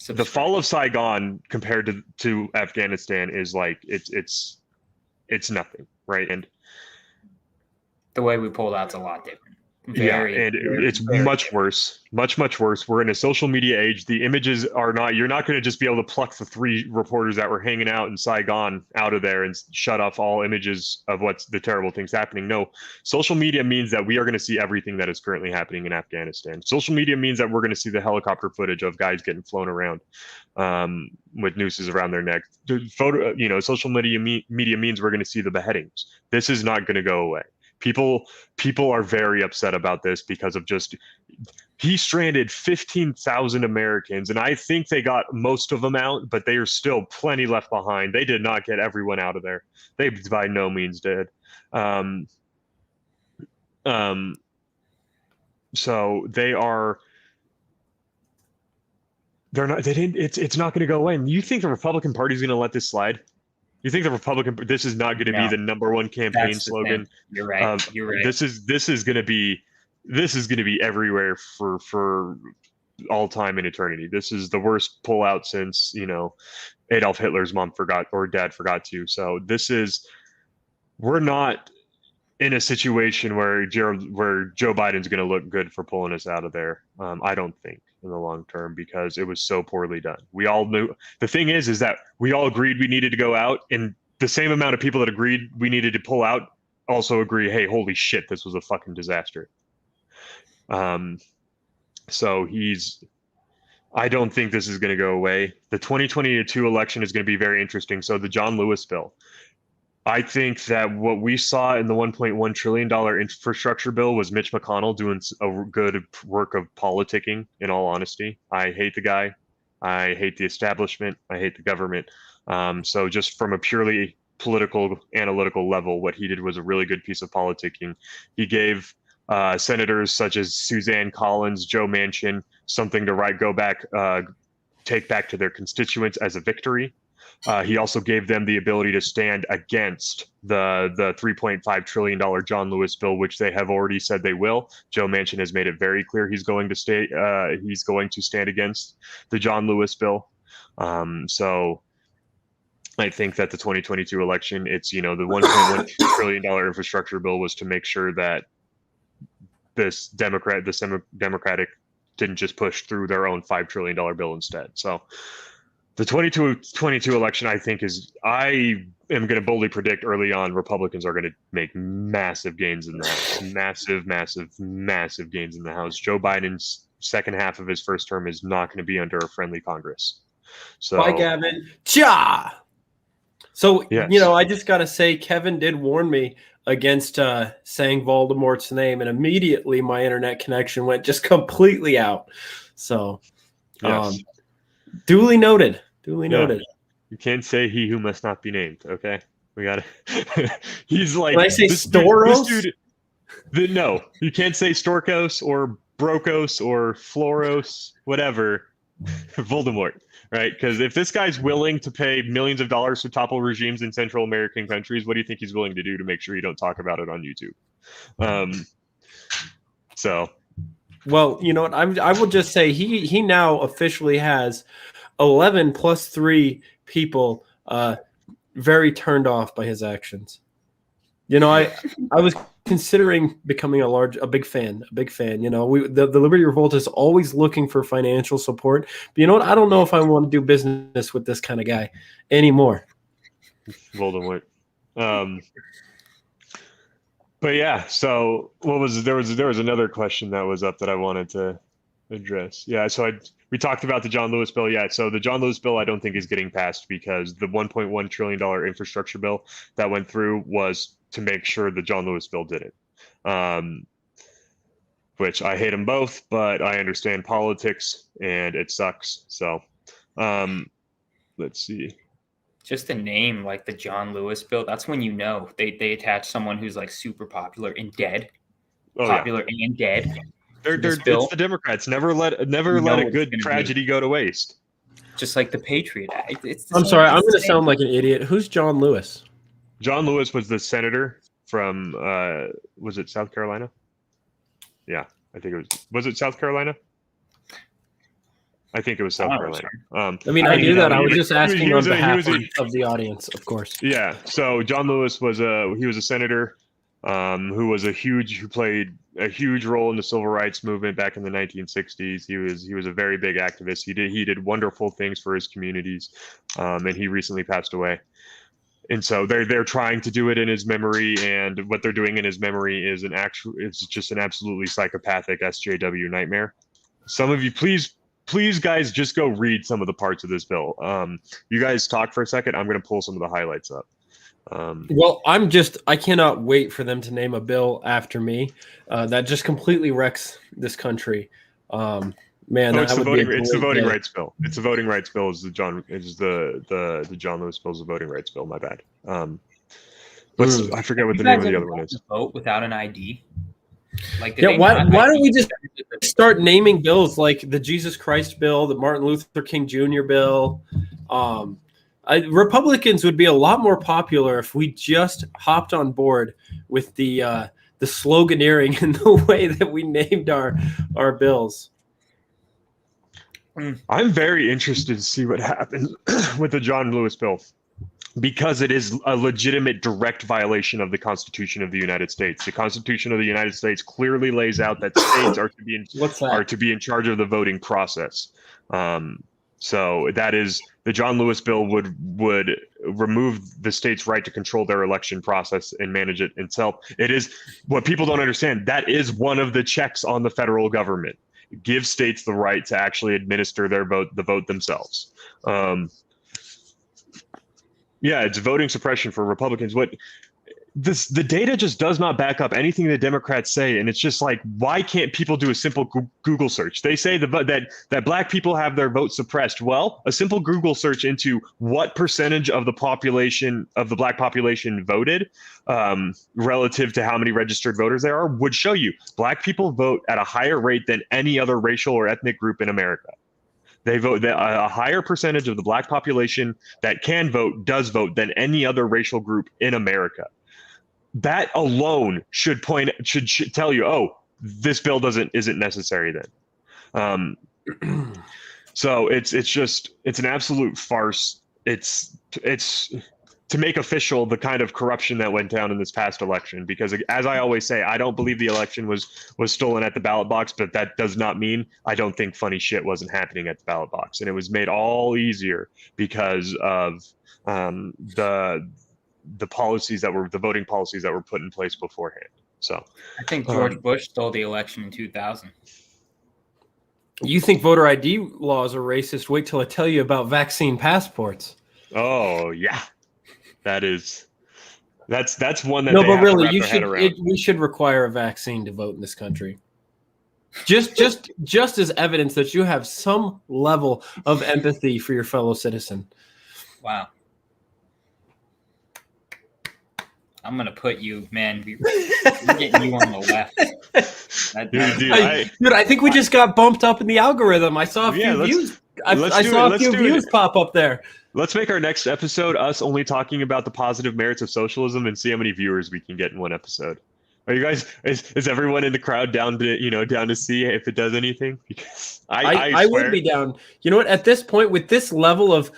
The fall of Saigon compared to Afghanistan is like it's nothing, right? And the way we pulled out's a lot different. It's much worse, much worse. We're in a social media age. The images are not. You're not going to just be able to pluck the 3 reporters that were hanging out in Saigon out of there and shut off all images of what's the terrible things happening. No, social media means that we are going to see everything that is currently happening in Afghanistan. Social media means that we're going to see the helicopter footage of guys getting flown around with nooses around their neck. Social media means we're going to see the beheadings. This is not going to go away. People are very upset about this because of just he stranded 15,000 Americans, and I think they got most of them out, but they are still plenty left behind. They did not get everyone out of there. They by no means did. So they're not. They didn't. It's not going to go away. And you think the Republican Party is going to let this slide? You think this is not going to be the #1 campaign slogan? You're right. You're right. This is going to be everywhere for all time and eternity. This is the worst pullout since, Adolf Hitler's mom forgot or dad forgot to. So we're not in a situation where Joe Biden's going to look good for pulling us out of there. I don't think in the long term, because it was so poorly done. We all knew. The thing is that we all agreed we needed to go out, and the same amount of people that agreed we needed to pull out also agree, hey, holy shit, this was a fucking disaster. So I don't think this is going to go away. The 2022 election is going to be very interesting. So the John Lewis bill, I think that what we saw in the $1.1 trillion infrastructure bill was Mitch McConnell doing a good work of politicking, in all honesty. I hate the guy. I hate the establishment. I hate the government. So just from a purely political, analytical level, what he did was a really good piece of politicking. He gave senators such as Suzanne Collins, Joe Manchin, something to take back to their constituents as a victory. He also gave them the ability to stand against the $3.5 trillion John Lewis bill, which they have already said they will. Joe Manchin has made it very clear he's going to stand against the John Lewis bill. So I think that the 2022 election, it's, the $1.1 trillion infrastructure bill was to make sure that this Democratic didn't just push through their own $5 trillion bill instead. So the 2022 election, I think, I am going to boldly predict early on Republicans are going to make massive gains in the House. Massive gains in the House. Joe Biden's second half of his first term is not going to be under a friendly Congress. So, bye, Gavin. Cha! So, yes. I just got to say, Kevin did warn me against saying Voldemort's name, and immediately my internet connection went just completely out. So, yes. Duly noted. Noted. You can't say he who must not be named, okay? We got to. He's like. Can I say Storos? This dude, no, you can't say Storkos or Brokos or Floros, whatever. Voldemort, right? Because if this guy's willing to pay millions of dollars to topple regimes in Central American countries, what do you think he's willing to do to make sure you don't talk about it on YouTube? So. Well, you know what? I will just say he now officially has 11 plus 3 people very turned off by his actions. I was considering becoming a big fan. The Liberty Revolt is always looking for financial support. But you know what? I don't know if I want to do business with this kind of guy anymore. Voldemort. But yeah, so there was another question that was up that I wanted to address. Yeah, so we talked about the John Lewis bill. Yeah, so the John Lewis bill I don't think is getting passed because the $1.1 trillion infrastructure bill that went through was to make sure the John Lewis bill did it. Which I hate them both, but I understand politics and it sucks. So let's see. Just a name like the John Lewis bill, that's when they attach someone who's like super popular and dead. And dead. It's the Democrats. Never let a good tragedy go to waste. Just like the Patriot Act. I'm sorry, I'm going to sound like an idiot. Who's John Lewis? John Lewis was the senator from was it South Carolina? Yeah, I think it was. Was it South Carolina? I think it was South Carolina. I knew that. I was just asking on behalf of the audience, of course. Yeah. So John Lewis was a senator who played a huge role in the civil rights movement back in the 1960s. He was a very big activist. He did wonderful things for his communities, and he recently passed away. And so they're trying to do it in his memory, and what they're doing in his memory is it's just an absolutely psychopathic SJW nightmare. Some of you, please guys, just go read some of the parts of this bill. You guys talk for a second. I'm going to pull some of the highlights up. Well, I cannot wait for them to name a bill after me. That just completely wrecks this country. Man, it's the voting rights bill. It's the voting rights bill. The John Lewis bill is the voting rights bill. My bad. I forget what the name of the other one is. Vote without an ID. Why don't we just start naming bills like the Jesus Christ bill, the Martin Luther King Jr. bill? Republicans would be a lot more popular if we just hopped on board with the sloganeering and the way that we named our bills. I'm very interested to see what happens with the John Lewis bill, because it is a legitimate direct violation of the Constitution of the United States. The Constitution of the United States clearly lays out that states are to be in charge of the voting process. So that is, the John Lewis bill would remove the state's right to control their election process and manage it itself. It is what people don't understand. That is one of the checks on the federal government. Give states the right to actually administer the vote themselves. Yeah, it's voting suppression for Republicans. the data just does not back up anything the Democrats say, and it's just like, why can't people do a simple Google search? They say that black people have their vote suppressed. Well, a simple Google search into what percentage of the population of the black population voted relative to how many registered voters there are would show you black people vote at a higher rate than any other racial or ethnic group in America. They vote a higher percentage of the black population that can vote does vote than any other racial group in America. That alone should tell you, oh, this bill isn't necessary then. So it's an absolute farce. It's to make official the kind of corruption that went down in this past election, because as I always say, I don't believe the election was stolen at the ballot box, but that does not mean I don't think funny shit wasn't happening at the ballot box. And it was made all easier because of the policies that were the voting policies that were put in place beforehand. So I think George Bush stole the election in 2000. You think voter ID laws are racist? Wait till I tell you about vaccine passports. Oh yeah, that's one that no, they but have really, to wrap their head around. we should require a vaccine to vote in this country. Just as evidence that you have some level of empathy for your fellow citizen. Wow. I'm gonna put you, man. We're getting you on the left. Dude, I think we just got bumped up in the algorithm. I saw a few views. I saw a few views pop up there. Let's make our next episode us only talking about the positive merits of socialism and see how many viewers we can get in one episode. Are you guys? Is everyone in the crowd down to see if it does anything? Because I would be down. You know what? At this point, with this level of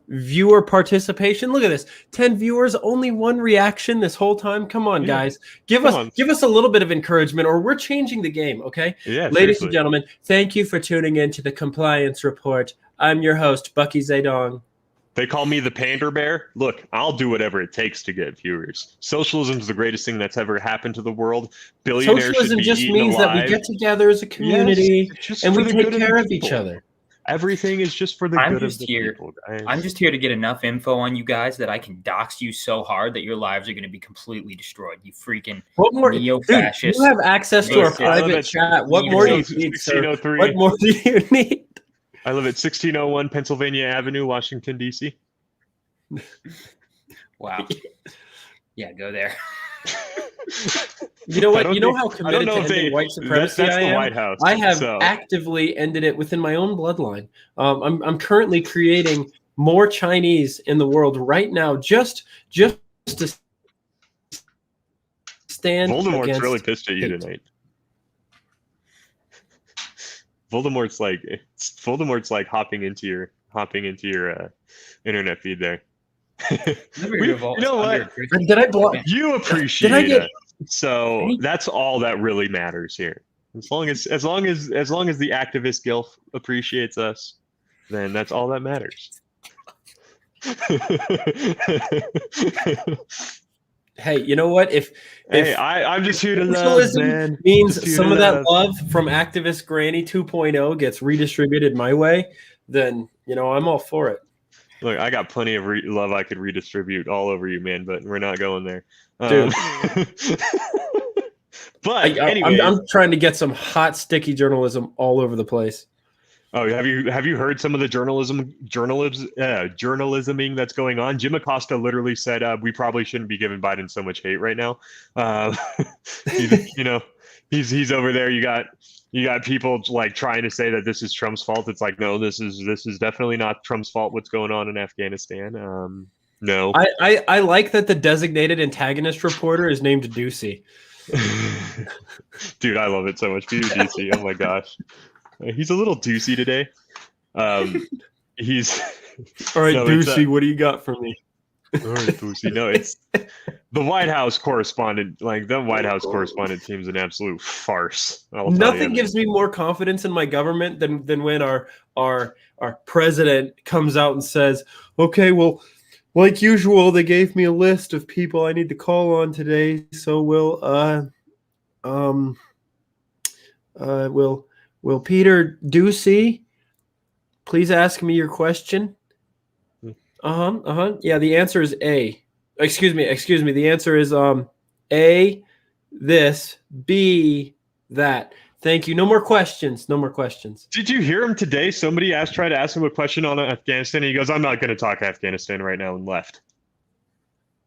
viewer participation, look at this: 10 viewers, only one reaction this whole time. Come on, guys, give us a little bit of encouragement, or we're changing the game. Okay, yeah, ladies and gentlemen, thank you for tuning in to the Compliance Report. I'm your host, Bucky Zedong. They call me the Pander Bear. Look, I'll do whatever it takes to get viewers. Socialism is the greatest thing that's ever happened to the world. Billionaires Socialism just means alive. that we get together as a community and we take care of each people. other. Everything is just for the good of the people, guys. I'm just here to get enough info on you guys that I can dox you so hard that your lives are going to be completely destroyed. You freaking neo-fascist. Dude, you have access to our private chat. What more do you need, sir? What more do you need? I live at 1601 Pennsylvania Avenue, Washington, D.C. Wow. Yeah, go there. You know what? You know how committed to ending white supremacy that's I am? the White House. I have actively ended it within my own bloodline. I'm currently creating more Chinese in the world right now, just to stand. Voldemort's really pissed at you tonight. Voldemort's like hopping into your internet feed there. You know what? Did I block? You appreciate it. So that's all that really matters here. As long as the activist guild appreciates us, then that's all that matters. Hey, you know what? I'm just here to love, man. Means some of that love from activist Granny 2.0 gets redistributed my way, then I'm all for it. Look, I got plenty of love I could redistribute all over you, man, but we're not going there. Dude. But anyway, I'm trying to get some hot, sticky journalism all over the place. Oh, have you heard some of the journalisming that's going on? Jim Acosta literally said we probably shouldn't be giving Biden so much hate right now. He's over there. You got people like trying to say that this is Trump's fault. It's like, no, this is definitely not Trump's fault. What's going on in Afghanistan? No. I like that the designated antagonist reporter is named Ducey. Dude, I love it so much. Peter Ducey. Oh my gosh. He's a little Ducey today. He's all right, Ducey. What do you got for me? All right, Ducey. No, it's the White House correspondent. Like the White House correspondent team's an absolute farce. Nothing gives me more confidence in my government than when our president comes out and says, "Okay, well, like usual, they gave me a list of people I need to call on today. So will Peter Ducey please ask me your question?" Yeah, the answer is A. Excuse me. The answer is A, this, B, that. Thank you. No more questions. Did you hear him today? Somebody tried to ask him a question on Afghanistan, and he goes, "I'm not going to talk Afghanistan right now," and left.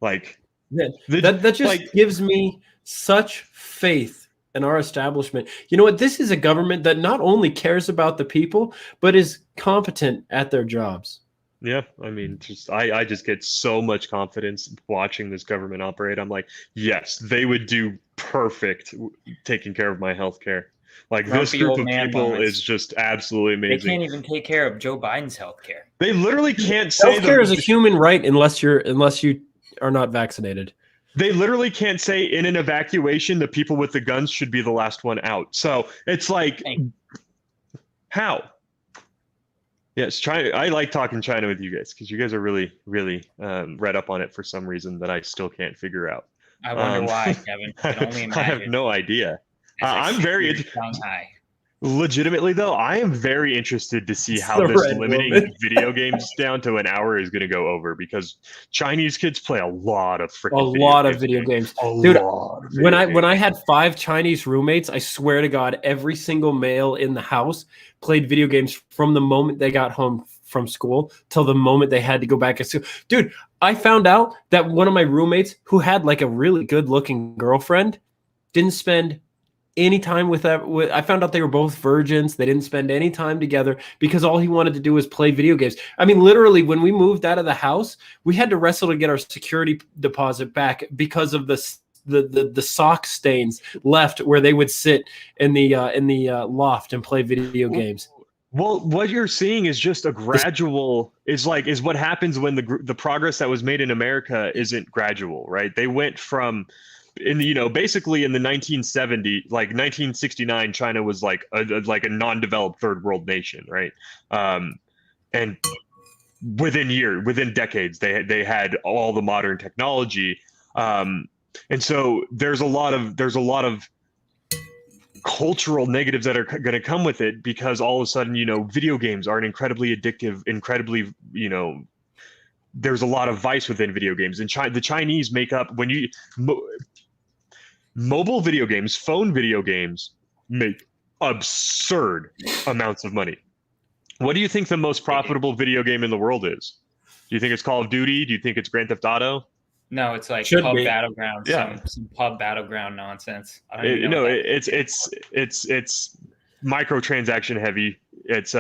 Like That just gives me such faith in our establishment. You know what? This is a government that not only cares about the people, but is competent at their jobs. Yeah, I mean, I just get so much confidence watching this government operate. I'm like, yes, they would do perfect taking care of my healthcare. Like this Grumpy group old of man people moments. is just absolutely They amazing. can't even take care of Joe Biden's healthcare. They literally can't say Healthcare is a human right unless you are not vaccinated. They literally can't say in an evacuation the people with the guns should be the last one out. So it's like, how? Yes, China. I like talking China with you guys because you guys are really, really read up on it for some reason that I still can't figure out. I wonder why, Kevin. I can only imagine. I have no idea. I'm very high. legitimately though. I am very interested to see It's how the this red limiting woman. video games down to an hour is going to go over because Chinese kids play a lot of freaking video games. Dude, When I had 5 Chinese roommates, I swear to God, every single male in the house played video games from the moment they got home from school till the moment they had to go back to school. Dude, I found out that one of my roommates who had like a really good looking girlfriend didn't spend any time with that. I found out they were both virgins. They didn't spend any time together because all he wanted to do was play video games. I mean, literally, when we moved out of the house, we had to wrestle to get our security deposit back because of the sock stains left where they would sit in the loft and play video games. Well, what you're seeing is just a gradual is what happens when the progress that was made in America isn't gradual, right? They went from basically in the 1970s, like 1969, China was like a non-developed third world nation, right? And within decades, they had all the modern technology, and so there's a lot of cultural negatives that are going to come with it because all of a sudden, video games are incredibly addictive, there's a lot of vice within video games, and the Chinese make up mobile video games, phone video games make absurd amounts of money. What do you think the most profitable video game in the world is? Do you think it's Call of Duty? Do you think it's Grand Theft Auto? No, it's like Should pub be. battleground, Yeah. some pub battleground nonsense. I don't even know what that it's microtransaction heavy. It's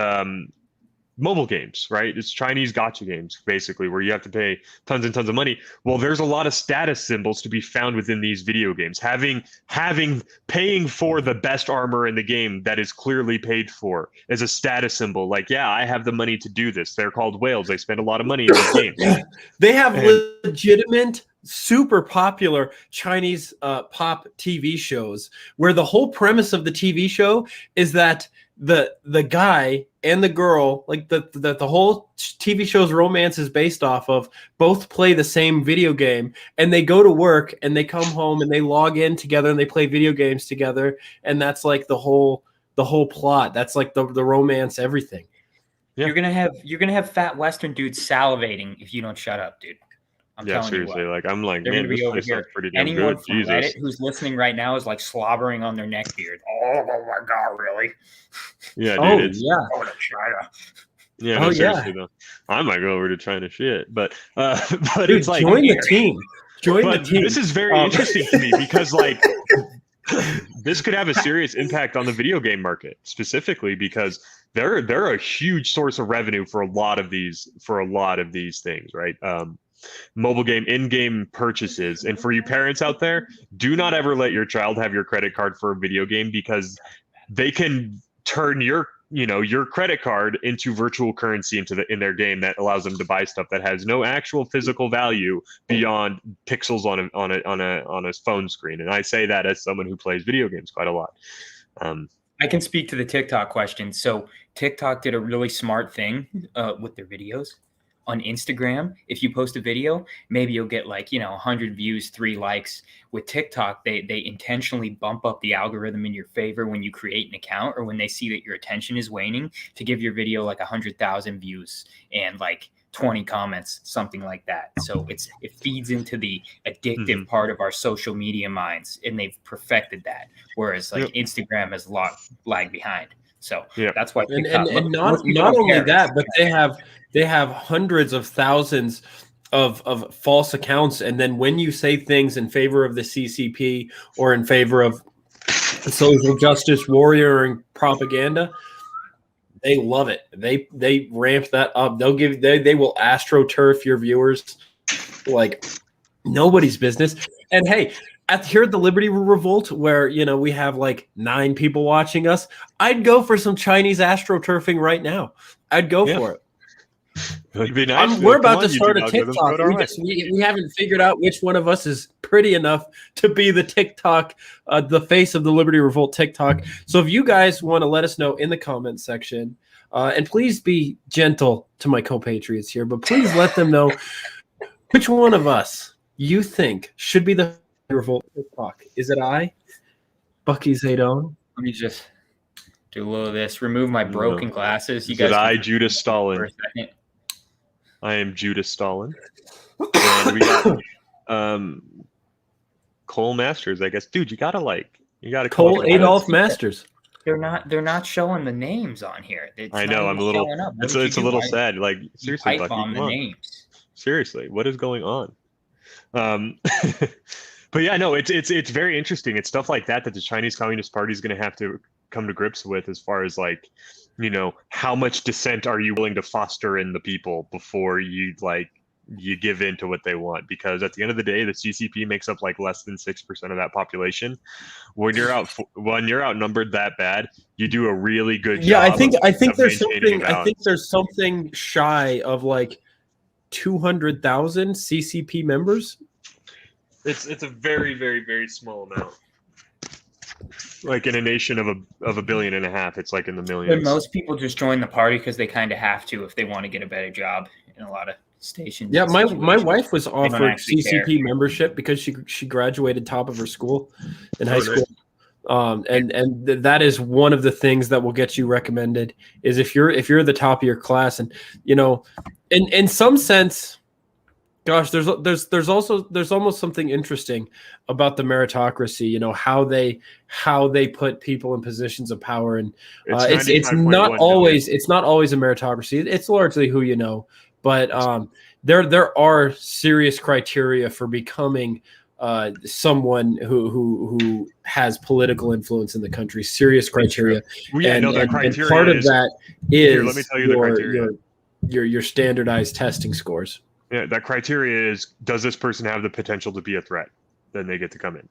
mobile games, right? It's Chinese gacha games, basically, where you have to pay tons and tons of money. Well, there's a lot of status symbols to be found within these video games. Paying for the best armor in the game that is clearly paid for is a status symbol. Like, yeah, I have the money to do this. They're called whales. They spend a lot of money in these games. They have legitimate, super popular Chinese pop TV shows where the whole premise of the TV show is that the guy and the girl, like the whole TV show's romance is based off of, both play the same video game, and they go to work and they come home and they log in together and they play video games together, and that's like the whole plot. That's like the romance, everything. Yeah. You're gonna have fat Western dudes salivating if you don't shut up, dude. I'm telling seriously. you what. Like, I'm like, They're man, gonna be this over place here. sounds pretty damn Anyone good. from Jesus. Reddit who's listening right now is like slobbering on their neck beard. Oh my god, really? Yeah, Oh dude. yeah. Go to China. Yeah, Oh, no, yeah. seriously though. I might go over to China shit, but Dude, it's like, join the team. but this is very interesting to me because like this could have a serious impact on the video game market specifically because they're a huge source of revenue for a lot of these things, right? Mobile game in-game purchases. And for you parents out there, do not ever let your child have your credit card for a video game because they can turn your credit card into virtual currency in their game that allows them to buy stuff that has no actual physical value beyond pixels on a phone screen. And I say that as someone who plays video games quite a lot. I can speak to the TikTok question. So TikTok did a really smart thing with their videos. On Instagram, if you post a video, maybe you'll get 100 views, 3 likes. With TikTok, they intentionally bump up the algorithm in your favor when you create an account or when they see that your attention is waning to give your video 100,000 views and 20 comments, something like that. So it feeds into the addictive part of our social media minds, and they've perfected that. Whereas like Instagram has lagged behind. So that's why TikTok, and not only that, but they have hundreds of thousands of false accounts, and then when you say things in favor of the CCP or in favor of social justice warrior propaganda, they love it. They ramp that up. They will AstroTurf your viewers like nobody's business. And hey, here at the Liberty Revolt, where we have like 9 people watching us, I'd go for some Chinese AstroTurfing right now. I'd go for it. It'd be nice. We're about to start a TikTok. We haven't figured out which one of us is pretty enough to be the TikTok, the face of the Liberty Revolt TikTok. So if you guys want to let us know in the comments section, and please be gentle to my co-patriots here, but please let them know which one of us you think should be the Revolt TikTok. Is it I, Bucky Zadone? Let me just do a little of this. Remove my broken glasses. You guys. I, Judas Stalin. I am Judas Stalin. And we got Cole Masters, I guess. Dude, you gotta Cole Adolf Masters. They're not showing the names on here. I know. I'm a little. It's a little sad. Like seriously, Bucky, bomb the names. Seriously, what is going on? But yeah, no, it's very interesting. It's stuff like that the Chinese Communist Party is going to have to come to grips with, as far as like, how much dissent are you willing to foster in the people before you give in to what they want? Because at the end of the day, the CCP makes up like less than 6% of that population. When you're outnumbered that bad, you do a really good job. Yeah, I think there's something shy of like 200,000 CCP members. It's a very, very, very small amount. Like in a nation of a 1.5 billion, it's like in the millions. But most people just join the party because they kind of have to if they want to get a better job in a lot of stations. Yeah, my wife was offered CCP membership because she graduated top of her school in high school. And that is one of the things that will get you recommended is if you're the top of your class, and in some sense. Gosh, there's almost something interesting about the meritocracy. How they put people in positions of power, and it's not always a meritocracy. It's largely who you know, but there are serious criteria for becoming someone who has political influence in the country. Serious criteria. And part of that is let me tell you the criteria. Your standardized testing scores. Yeah, that criteria is, does this person have the potential to be a threat? Then they get to come in.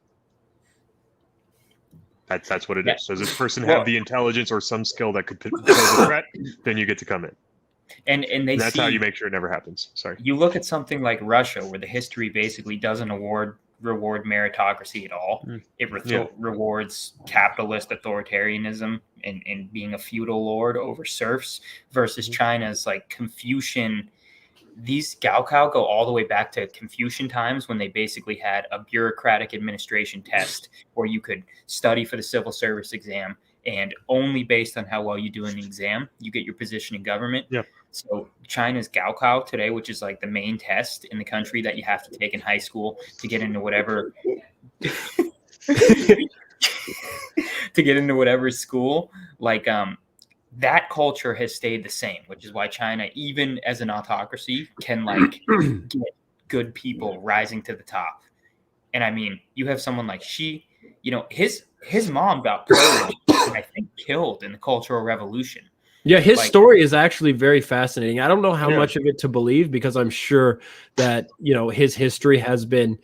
That's what it is. Does this person have the intelligence or some skill that could pose a threat? Then you get to come in. And that's how you make sure it never happens. Sorry. You look at something like Russia, where the history basically doesn't reward meritocracy at all. It rewards capitalist authoritarianism and being a feudal lord over serfs, versus China's like Confucian. These Gaokao go all the way back to Confucian times, when they basically had a bureaucratic administration test where you could study for the civil service exam, and only based on how well you do in the exam, you get your position in government. Yeah. So China's Gaokao today, which is like the main test in the country that you have to take in high school to get into whatever school, like that culture has stayed the same, which is why China, even as an autocracy, can like get good people rising to the top. And I mean, you have someone like Xi, his mom got purged and I think killed in the Cultural Revolution. Yeah, his story is actually very fascinating. I don't know how much of it to believe, because I'm sure that his history has been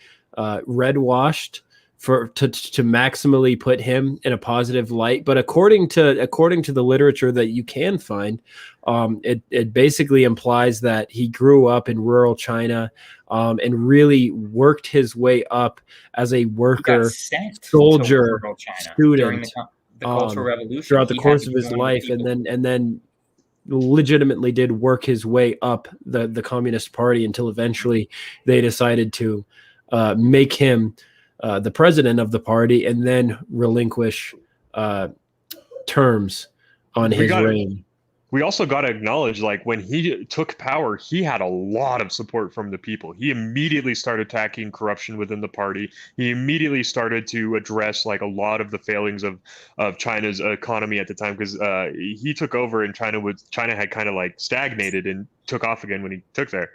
red washed to maximally put him in a positive light. But according to the literature that you can find, it basically implies that he grew up in rural China and really worked his way up as a worker, soldier, student during the Cultural Revolution throughout the course of his life, and then legitimately did work his way up the Communist Party until eventually they decided to make him the president of the party, and then relinquish terms on his reign. we also got to acknowledge, like, when he took power, he had a lot of support from the people. He immediately started attacking corruption within the party. He immediately started to address like a lot of the failings of China's economy at the time, because he took over and China had kind of like stagnated and took off again when he took there.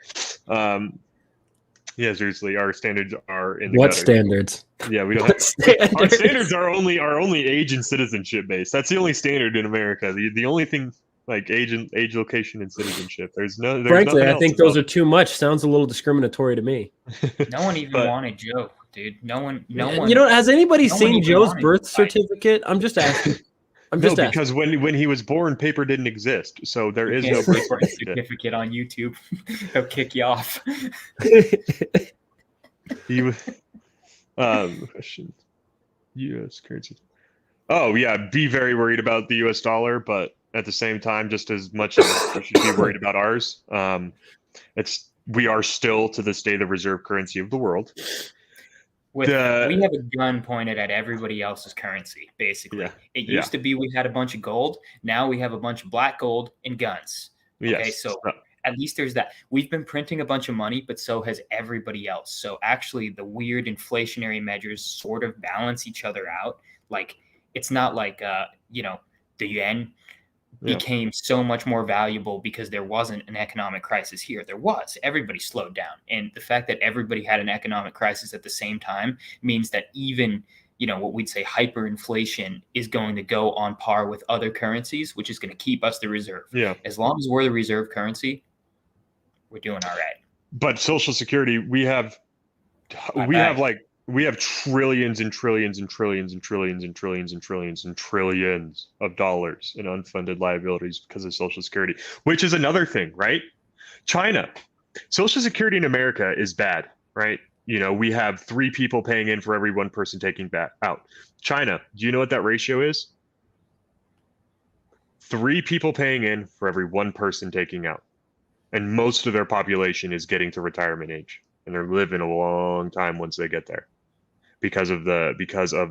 Yeah, seriously, our standards are in the What gutter. standards? Yeah, we don't What have standards? our standards are only age and citizenship based. That's the only standard in America. The only thing, like age, location, and citizenship. There's Frankly, nothing I else think those are too much. Sounds a little discriminatory to me. No one even But- wanted Joe, dude. No one. You know, has anybody no one seen even Joe's wanted birth to fight. certificate? I'm just asking. No, because when he was born, paper didn't exist, so there is You no can't birth birth certificate. certificate on YouTube. They'll kick you off. He was question. U.S. currency. Oh yeah, be very worried about the U.S. dollar, but at the same time, just as much as you should be worried about ours. We are still to this day the reserve currency of the world. We have a gun pointed at everybody else's currency, basically. Yeah. It used to be we had a bunch of gold. Now we have a bunch of black gold and guns. Yes. Okay, so at least there's that. We've been printing a bunch of money, but so has everybody else. So actually, the weird inflationary measures sort of balance each other out. Like, it's not like, the yen became so much more valuable because there wasn't an economic crisis here. There was. Everybody slowed down. And the fact that everybody had an economic crisis at the same time means that even, what we'd say hyperinflation is going to go on par with other currencies, which is going to keep us the reserve. Yeah. As long as we're the reserve currency, we're doing all right. But Social Security, we have trillions and trillions and trillions and trillions and trillions and trillions and trillions of dollars in unfunded liabilities because of Social Security, which is another thing, right? China, Social Security in America is bad, right? We have 3 people paying in for every 1 person taking back out. China, do you know what that ratio is? 3 people paying in for every 1 person taking out. And most of their population is getting to retirement age, and they're living a long time once they get there because of the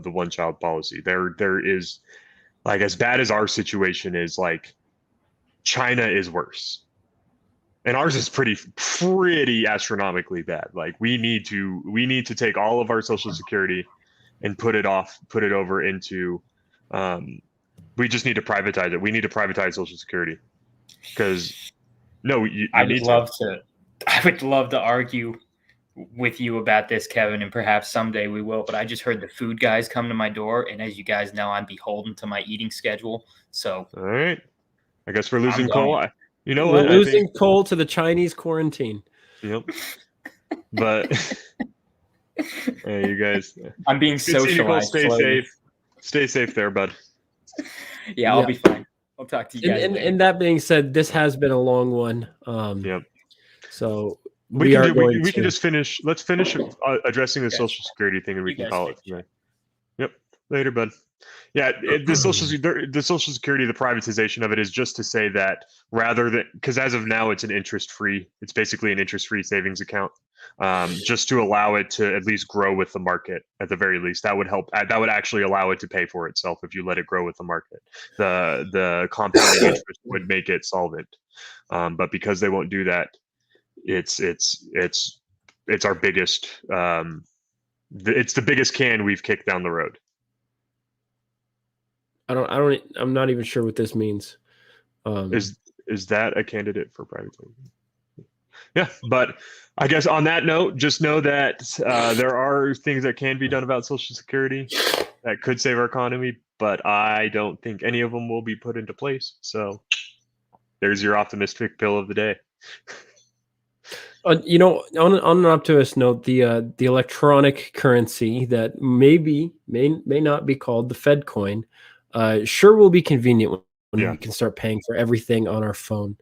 one-child policy. There is, like, as bad as our situation is, like, China is worse. And ours is pretty astronomically bad. Like, we need to take all of our Social Security and put it over into we just need to privatize it. We need to privatize Social Security because I would love to argue with you about this, Kevin, and perhaps someday we will. But I just heard the food guys come to my door, and as you guys know, I'm beholden to my eating schedule. So, all right, I guess we're losing coal. You know We're what? losing coal to the Chinese quarantine. Yep. But hey, you guys. I'm being socialized. Stay safe there, bud. Yeah, I'll be fine. I'll talk to you guys. And that being said, this has been a long one. Yep. So we can just finish. Let's finish addressing the Social Security thing, and we can call it. Yeah. Yep. Later, bud. Yeah, the Social Security, the privatization of it is just to say that rather than, because as of now it's it's basically an interest-free savings account, just to allow it to at least grow with the market at the very least. That would help. That would actually allow it to pay for itself if you let it grow with the market. The compounding interest would make it solvent, but because they won't do that, it's our biggest. It's the biggest can we've kicked down the road. I'm not even sure what this means. Is that a candidate for privatization? Yeah, but I guess on that note, just know that there are things that can be done about Social Security that could save our economy, but I don't think any of them will be put into place. So there's your optimistic pill of the day. On an optimist note, the electronic currency that may not be called the Fed coin, sure will be convenient when we can start paying for everything on our phone.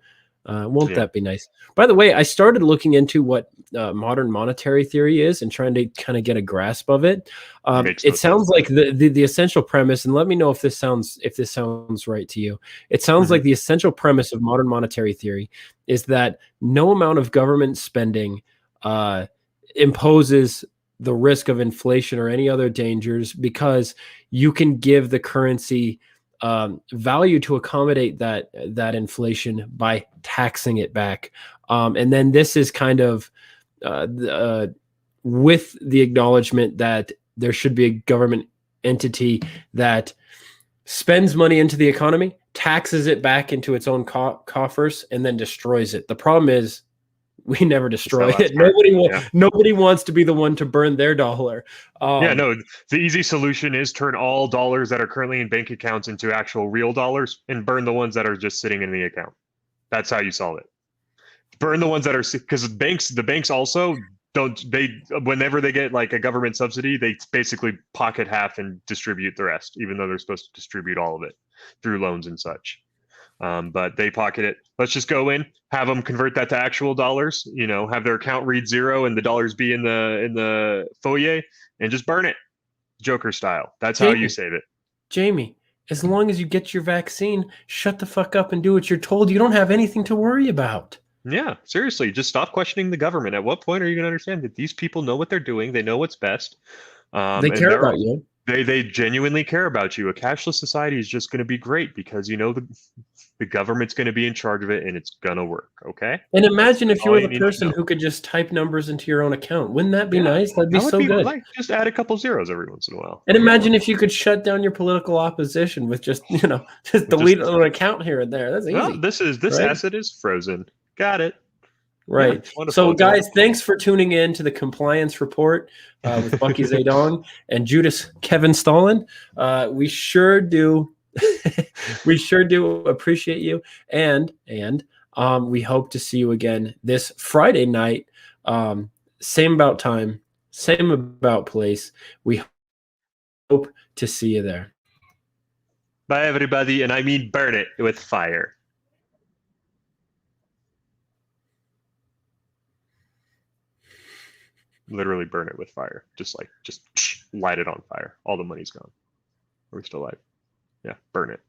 Won't that be nice? By the way, I started looking into what modern monetary theory is and trying to kind of get a grasp of it. It sounds like the essential premise, and let me know if this sounds right to you. It sounds like the essential premise of modern monetary theory is that no amount of government spending imposes the risk of inflation or any other dangers, because you can give the currency value to accommodate that inflation by taxing it back. And then this is kind of with the acknowledgement that there should be a government entity that spends money into the economy, taxes it back into its own coffers, and then destroys it. The problem is we never destroy it. Nobody wants to be the one to burn their dollar. No, the easy solution is turn all dollars that are currently in bank accounts into actual real dollars and burn the ones that are just sitting in the account. That's how you solve it. Burn the ones that are, because the banks also whenever they get like a government subsidy, they basically pocket half and distribute the rest, even though they're supposed to distribute all of it through loans and such. But they pocket it. Let's just go in, have them convert that to actual dollars, have their account read 0 and the dollars be in the foyer, and just burn it, Joker style. That's how you save it. Jamie, as long as you get your vaccine, shut the fuck up and do what you're told. You don't have anything to worry about. Yeah, seriously, just stop questioning the government. At what point are you going to understand that these people know what they're doing? They know what's best. They care about you. They genuinely care about you. A cashless society is just going to be great because the government's going to be in charge of it and it's going to work. Okay. And imagine if you were the person who could just type numbers into your own account. Wouldn't that be nice? That'd be so good. Like, just add a couple zeros every once in a while. And imagine if you could shut down your political opposition with just delete an account here and there. That's easy. Well, this asset is frozen. Got it. Right. Yeah, so, guys, thanks for tuning in to the Compliance Report with Bucky Zedong and Judas Kevin Stalin. We sure do. We sure do appreciate you, and we hope to see you again this Friday night. Same about time, same about place. We hope to see you there. Bye, everybody, and I mean burn it with fire. Literally burn it with fire. Just light it on fire. All the money's gone. Are we still alive? Yeah, burn it.